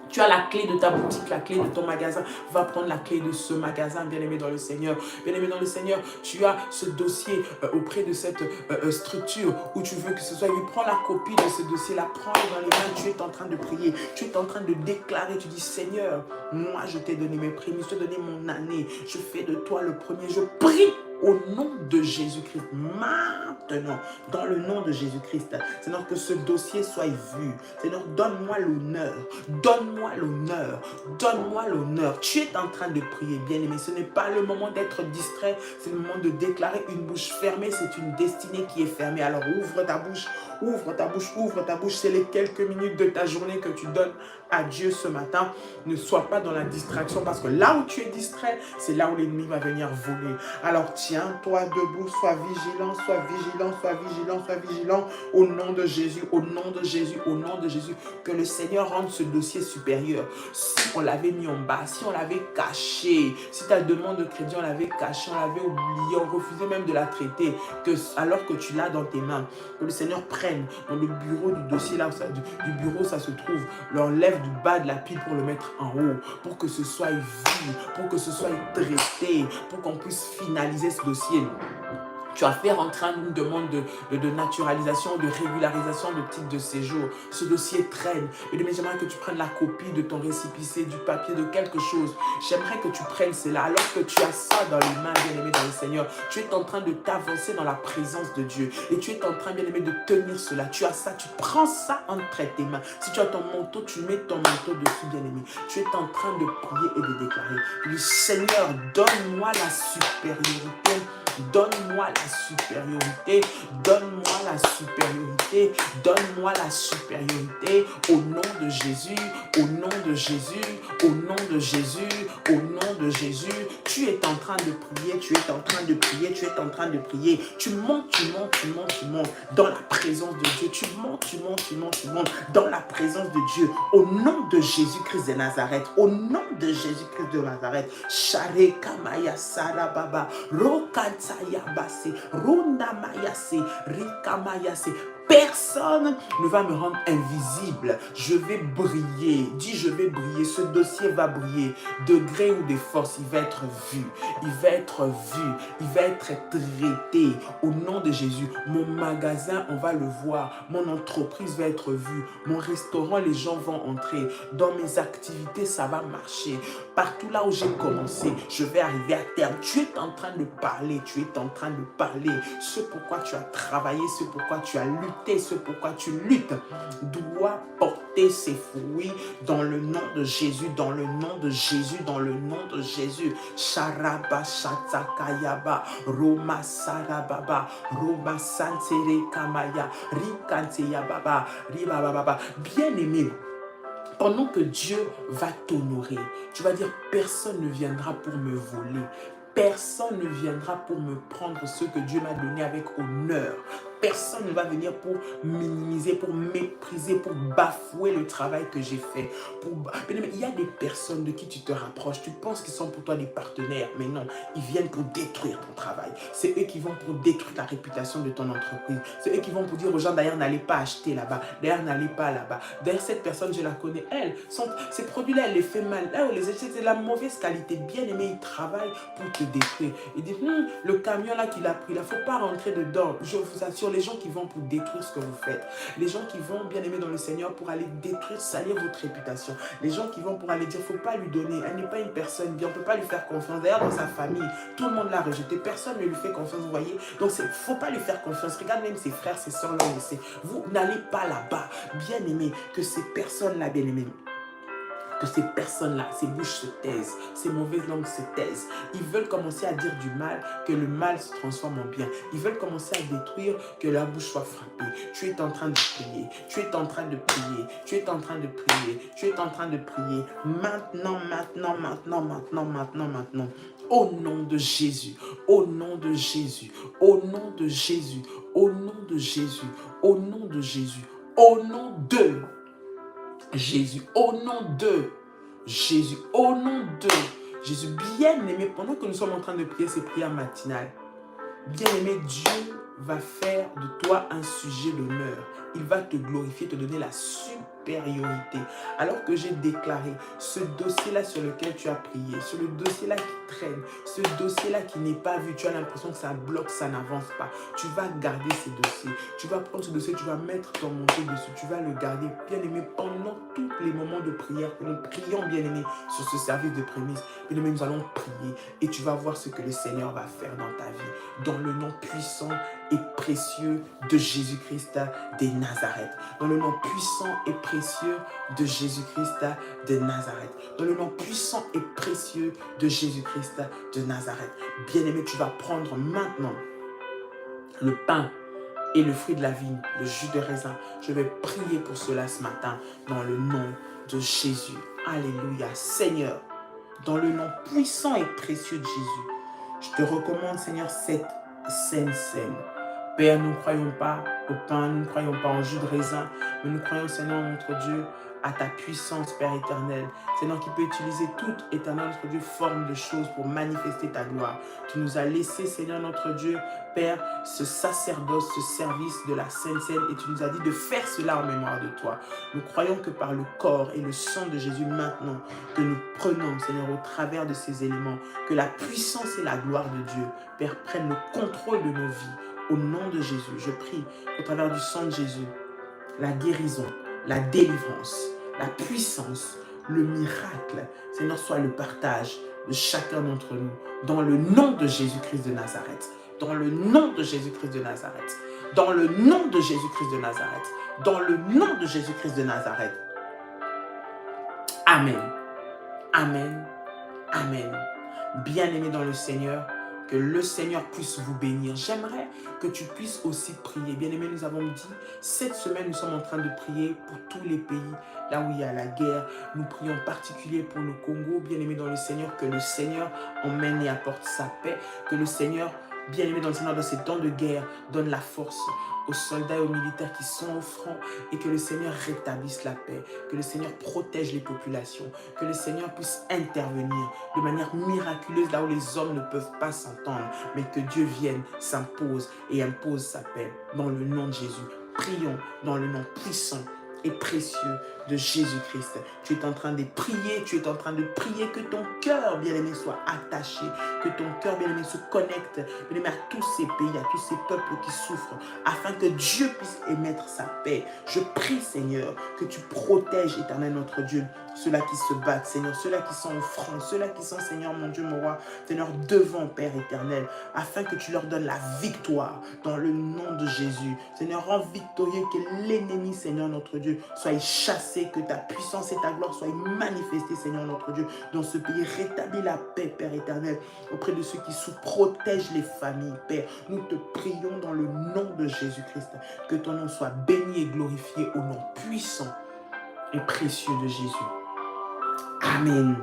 A: Tu as la clé de ta boutique, la clé de ton magasin. Va prendre la clé de ce magasin, bien-aimé dans le Seigneur. Bien-aimé dans le Seigneur, tu as ce dossier auprès de cette structure où tu veux que ce soit. Prends la copie de ce dossier-là, prends-le dans les mains. Tu es en train de prier, tu es en train de déclarer. Tu dis, Seigneur, moi je t'ai donné mes prémices, je t'ai donné mon année. Je fais de toi le premier. Je prie au nom de Jésus-Christ, maintenant, dans le nom de Jésus-Christ, Seigneur, que ce dossier soit vu. Seigneur, donne-moi l'honneur, donne-moi l'honneur, donne-moi l'honneur. Tu es en train de prier, bien-aimé. Ce n'est pas le moment d'être distrait, c'est le moment de déclarer. Une bouche fermée, c'est une destinée qui est fermée. Alors ouvre ta bouche, ouvre ta bouche, ouvre ta bouche. C'est les quelques minutes de ta journée que tu donnes à Dieu ce matin. Ne sois pas dans la distraction, parce que là où tu es distrait, c'est là où l'ennemi va venir voler. Alors tiens-toi debout, sois vigilant, sois vigilant, sois vigilant, sois vigilant, au nom de Jésus, au nom de Jésus, au nom de Jésus. Que le Seigneur rende ce dossier supérieur. Si on l'avait mis en bas, si on l'avait caché, si ta demande de crédit, on l'avait caché, on l'avait oublié, on refusait même de la traiter, alors que tu l'as dans tes mains, que le Seigneur prenne dans le bureau du dossier, là où du bureau ça se trouve, l'enlève du bas de la pile pour le mettre en haut, pour que ce soit vu, pour que ce soit traité, pour qu'on puisse finaliser ce dossier. Tu as fait rentrer une demande de naturalisation, de régularisation de titre de séjour. Ce dossier traîne. Mais j'aimerais que tu prennes la copie de ton récépissé, du papier, de quelque chose. J'aimerais que tu prennes cela. Alors que tu as ça dans les mains, bien-aimé dans le Seigneur, tu es en train de t'avancer dans la présence de Dieu. Et tu es en train, bien-aimé, de tenir cela. Tu as ça, tu prends ça entre tes mains. Si tu as ton manteau, tu mets ton manteau dessus, bien-aimé. Tu es en train de prier et de déclarer. Le Seigneur, donne-moi la supériorité. Donne-moi la supériorité, donne-moi la supériorité, donne-moi la supériorité au nom de Jésus, au nom de Jésus, au nom de Jésus, au nom de Jésus. Tu es en train de prier, tu es en train de prier, tu es en train de prier. Tu montes, tu montes, tu montes, tu montes dans la présence de Dieu. Tu montes, tu montes, tu montes, tu montes dans la présence de Dieu. Au nom de Jésus-Christ de Nazareth, au nom de Jésus-Christ de Nazareth. Share Kamaya Sarababa, Rokanta Yabase, Runda Mayase, Rika Mayase. Personne ne va me rendre invisible. Je vais briller. Dis, je vais briller. Ce dossier va briller. De gré ou de force, il va être vu. Il va être vu. Il va être traité. Au nom de Jésus, mon magasin, on va le voir. Mon entreprise va être vue. Mon restaurant, les gens vont entrer. Dans mes activités, ça va marcher. Partout là où j'ai commencé, je vais arriver à terme. Tu es en train de parler. Tu es en train de parler. Ce pourquoi tu as travaillé, ce pourquoi tu as lutté, ce pourquoi tu luttes, doit porter ses fruits dans le nom de Jésus, dans le nom de Jésus, dans le nom de Jésus. Sharaba Shatakayaba, Roma Sarababa, Roma Sansere Kamaya, Rikanteyababa, Ribababa. Bien-aimé, pendant que Dieu va t'honorer, tu vas dire, personne ne viendra pour me voler. Personne ne viendra pour me prendre ce que Dieu m'a donné avec honneur. personne ne va venir pour minimiser, pour mépriser, pour bafouer le travail que j'ai fait. Il y a des personnes de qui tu te rapproches, tu penses qu'ils sont pour toi des partenaires, mais non, ils viennent pour détruire ton travail. C'est eux qui vont pour détruire la réputation de ton entreprise. C'est eux qui vont pour dire aux gens, d'ailleurs, n'allez pas acheter là-bas, d'ailleurs, n'allez pas là-bas. D'ailleurs, cette personne, je la connais, elle, ces produits-là, elle les fait mal. Là, les achète, c'est de la mauvaise qualité. Bien aimé, ils travaillent pour te détruire. Ils disent, le camion là qu'il a pris, il ne faut pas rentrer dedans. Je vous assure, les gens qui vont pour détruire ce que vous faites, les gens qui vont, bien aimé dans le Seigneur, pour aller détruire, salir votre réputation, les gens qui vont pour aller dire, il ne faut pas lui donner, elle n'est pas une personne bien, on ne peut pas lui faire confiance. D'ailleurs, dans sa famille, tout le monde l'a rejeté, personne ne lui fait confiance, vous voyez. Donc, il ne faut pas lui faire confiance. Regarde même ses frères, ses soeurs l'ont laissé. Vous n'allez pas là-bas. Bien aimé, que ces personnes-là, bien aimé, que ces personnes-là, ces bouches se taisent, ces mauvaises langues se taisent. Ils veulent commencer à dire du mal, que le mal se transforme en bien. Ils veulent commencer à détruire, que leur bouche soit frappée. Tu es en train de prier, tu es en train de prier, tu es en train de prier, tu es en train de prier. Maintenant, maintenant, maintenant, maintenant, maintenant, maintenant. Au nom de Jésus, au nom de Jésus, au nom de Jésus, au nom de Jésus, au nom de Jésus, au nom de Jésus, au nom de Jésus, au nom de Jésus, bien-aimé, pendant que nous sommes en train de prier ces prières matinales, bien-aimé, Dieu va faire de toi un sujet d'honneur. Il va te glorifier, te donner la supériorité. Alors que j'ai déclaré ce dossier-là sur lequel tu as prié, sur le dossier-là qui traîne, ce dossier-là qui n'est pas vu, tu as l'impression que ça bloque, ça n'avance pas. Tu vas garder ces dossiers. Tu vas prendre ce dossier, tu vas mettre ton manteau dessus, tu vas le garder, bien-aimé, pendant tous les moments de prière que nous prions, bien-aimé, sur ce service de prémisse. Bien-aimé, nous allons prier et tu vas voir ce que le Seigneur va faire dans ta vie. Dans le nom puissant et précieux de Jésus-Christ de Nazareth. Dans le nom puissant et précieux de Jésus-Christ de Nazareth. Dans le nom puissant et précieux de Jésus-Christ de Nazareth. Bien-aimé, tu vas prendre maintenant le pain et le fruit de la vigne, le jus de raisin. Je vais prier pour cela ce matin dans le nom de Jésus. Alléluia. Seigneur, dans le nom puissant et précieux de Jésus, je te recommande, Seigneur, cette sainte scène. Père, nous ne croyons pas au pain, nous ne croyons pas en jus de raisin, mais nous croyons, Seigneur, notre Dieu, à ta puissance, Père éternel. Seigneur, qui peut utiliser toute éternelle, notre Dieu, forme de choses pour manifester ta gloire. Tu nous as laissé, Seigneur, notre Dieu, Père, ce sacerdoce, ce service de la Sainte Seine, et tu nous as dit de faire cela en mémoire de toi. Nous croyons que par le corps et le sang de Jésus maintenant, que nous prenons, Seigneur, au travers de ces éléments, que la puissance et la gloire de Dieu, Père, prennent le contrôle de nos vies. Au nom de Jésus, je prie au travers du sang de Jésus, la guérison, la délivrance, la puissance, le miracle, Seigneur, soit le partage de chacun d'entre nous. Dans le nom de Jésus-Christ de Nazareth. Dans le nom de Jésus-Christ de Nazareth. Dans le nom de Jésus-Christ de Nazareth. Dans le nom de Jésus-Christ de Nazareth. Amen. Amen. Amen. Bien-aimés dans le Seigneur, que le Seigneur puisse vous bénir. J'aimerais que tu puisses aussi prier. Bien-aimés, nous avons dit, cette semaine, nous sommes en train de prier pour tous les pays, là où il y a la guerre. Nous prions en particulier pour le Congo. Bien-aimés dans le Seigneur, que le Seigneur emmène et apporte sa paix. Que le Seigneur, bien-aimé dans le Seigneur, dans ces temps de guerre, donne la force aux soldats et aux militaires qui sont au front, et que le Seigneur rétablisse la paix, que le Seigneur protège les populations, que le Seigneur puisse intervenir de manière miraculeuse là où les hommes ne peuvent pas s'entendre, mais que Dieu vienne, s'impose et impose sa paix dans le nom de Jésus. Prions dans le nom puissant et précieux de Jésus-Christ. Tu es en train de prier, que ton cœur, bien-aimé, soit attaché, que ton cœur, bien-aimé, se connecte, bien-aimé, à tous ces pays, à tous ces peuples qui souffrent, afin que Dieu puisse émettre sa paix. Je prie, Seigneur, que tu protèges, éternel notre Dieu, ceux-là qui se battent, Seigneur, ceux-là qui sont au front, ceux-là qui sont, Seigneur, mon Dieu, mon roi, Seigneur, devant, Père éternel, afin que tu leur donnes la victoire dans le nom de Jésus. Seigneur, rends victorieux que l'ennemi, Seigneur, notre Dieu, soit chassé, que ta puissance et ta gloire soient manifestées, Seigneur, notre Dieu, dans ce pays. Rétablis la paix, Père éternel, auprès de ceux qui souffrent. Protège les familles, Père. Nous te prions dans le nom de Jésus-Christ, que ton nom soit béni et glorifié au nom puissant et précieux de Jésus. Amen.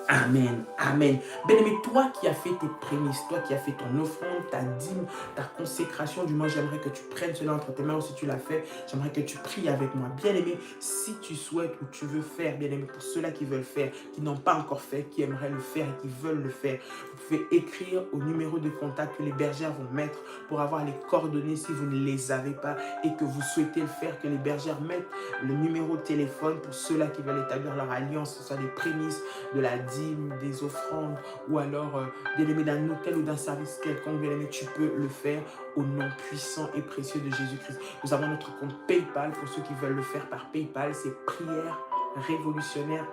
A: Amen, amen. Bien-aimé, toi qui as fait tes prémices, toi qui as fait ton offrande, ta dîme, ta consécration, du moins j'aimerais que tu prennes cela entre tes mains, ou si tu l'as fait, j'aimerais que tu pries avec moi. Bien-aimé, si tu souhaites ou tu veux faire, bien-aimé, pour ceux-là qui veulent faire, qui n'ont pas encore fait, qui aimeraient le faire et qui veulent le faire, vous pouvez écrire au numéro de contact que les bergères vont mettre pour avoir les coordonnées si vous ne les avez pas et que vous souhaitez le faire, que les bergères mettent le numéro de téléphone pour ceux-là qui veulent établir leur alliance, que ce soit des prémices, de la dîme, des offrandes, ou alors bien-aimé d'un hôtel ou d'un service quelconque, bien-aimé, tu peux le faire au nom puissant et précieux de Jésus-Christ. Nous avons notre compte PayPal pour ceux qui veulent le faire par PayPal, c'est prière révolutionnaire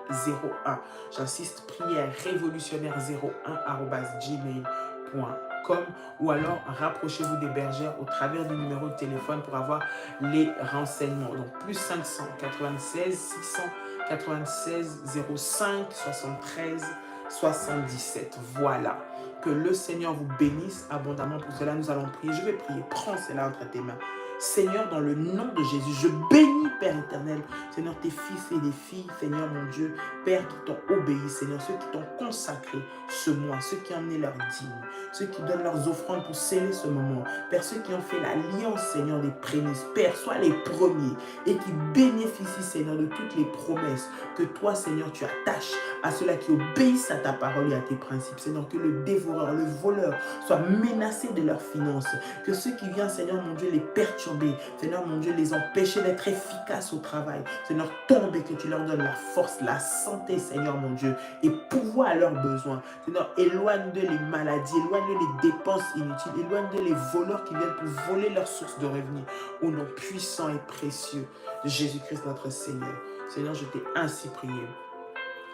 A: 01. J'insiste, prière révolutionnaire 01@gmail.com, ou alors rapprochez-vous des bergères au travers du numéro de téléphone pour avoir les renseignements. Donc plus 596 696 05 73 77. Voilà. Que le Seigneur vous bénisse abondamment. Pour cela, nous allons prier. Je vais prier. Prends cela entre tes mains. Seigneur, dans le nom de Jésus, je bénis, Père éternel, Seigneur, tes fils et des filles, Seigneur mon Dieu, Père, qui t'ont obéi, Seigneur, ceux qui t'ont consacré ce mois, ceux qui ont amené leur dîme, ceux qui donnent leurs offrandes pour sceller ce moment, Père, ceux qui ont fait l'alliance, Seigneur, des prémices, Père, sois les premiers et qui bénéficient, Seigneur, de toutes les promesses que toi, Seigneur, tu attaches à ceux-là qui obéissent à ta parole et à tes principes, Seigneur, que le dévoreur, le voleur soient menacés de leurs finances, que ceux qui viennent, Seigneur, mon Dieu, les perturber, Seigneur mon Dieu, les empêcher d'être efficaces au travail. Seigneur, tombe et que tu leur donnes la force, la santé, Seigneur mon Dieu, et pouvoir à leurs besoins. Seigneur, éloigne de les maladies, éloigne de les dépenses inutiles, éloigne de les voleurs qui viennent pour voler leurs sources de revenus. Au nom puissant et précieux de Jésus-Christ notre Seigneur. Seigneur, je t'ai ainsi prié.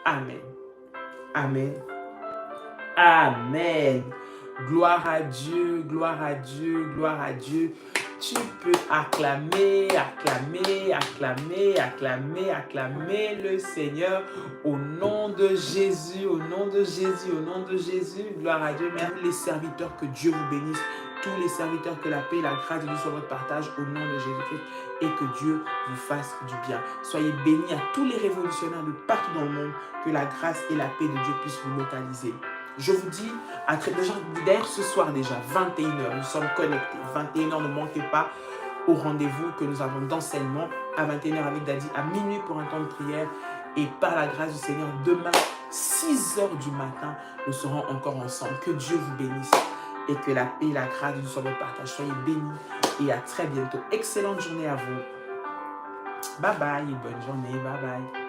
A: Amen. Amen. Amen. Gloire à Dieu, gloire à Dieu, gloire à Dieu. Tu peux acclamer, acclamer, acclamer, acclamer, acclamer le Seigneur au nom de Jésus, au nom de Jésus, au nom de Jésus. Gloire à Dieu. Merci les serviteurs, que Dieu vous bénisse. Tous les serviteurs, que la paix et la grâce de Dieu soient votre partage au nom de Jésus-Christ et que Dieu vous fasse du bien. Soyez bénis à tous les révolutionnaires de partout dans le monde, que la grâce et la paix de Dieu puissent vous localiser. Je vous dis à très bientôt. D'ailleurs, ce soir déjà, 21h, nous sommes connectés. 21h, ne manquez pas au rendez-vous que nous avons d'enseignement à 21h avec Daddy, à minuit pour un temps de prière. Et par la grâce du Seigneur, demain, 6h du matin, nous serons encore ensemble. Que Dieu vous bénisse et que la paix et la grâce de Dieu soient votre partage. Soyez bénis et à très bientôt. Excellente journée à vous. Bye bye, bonne journée, bye bye.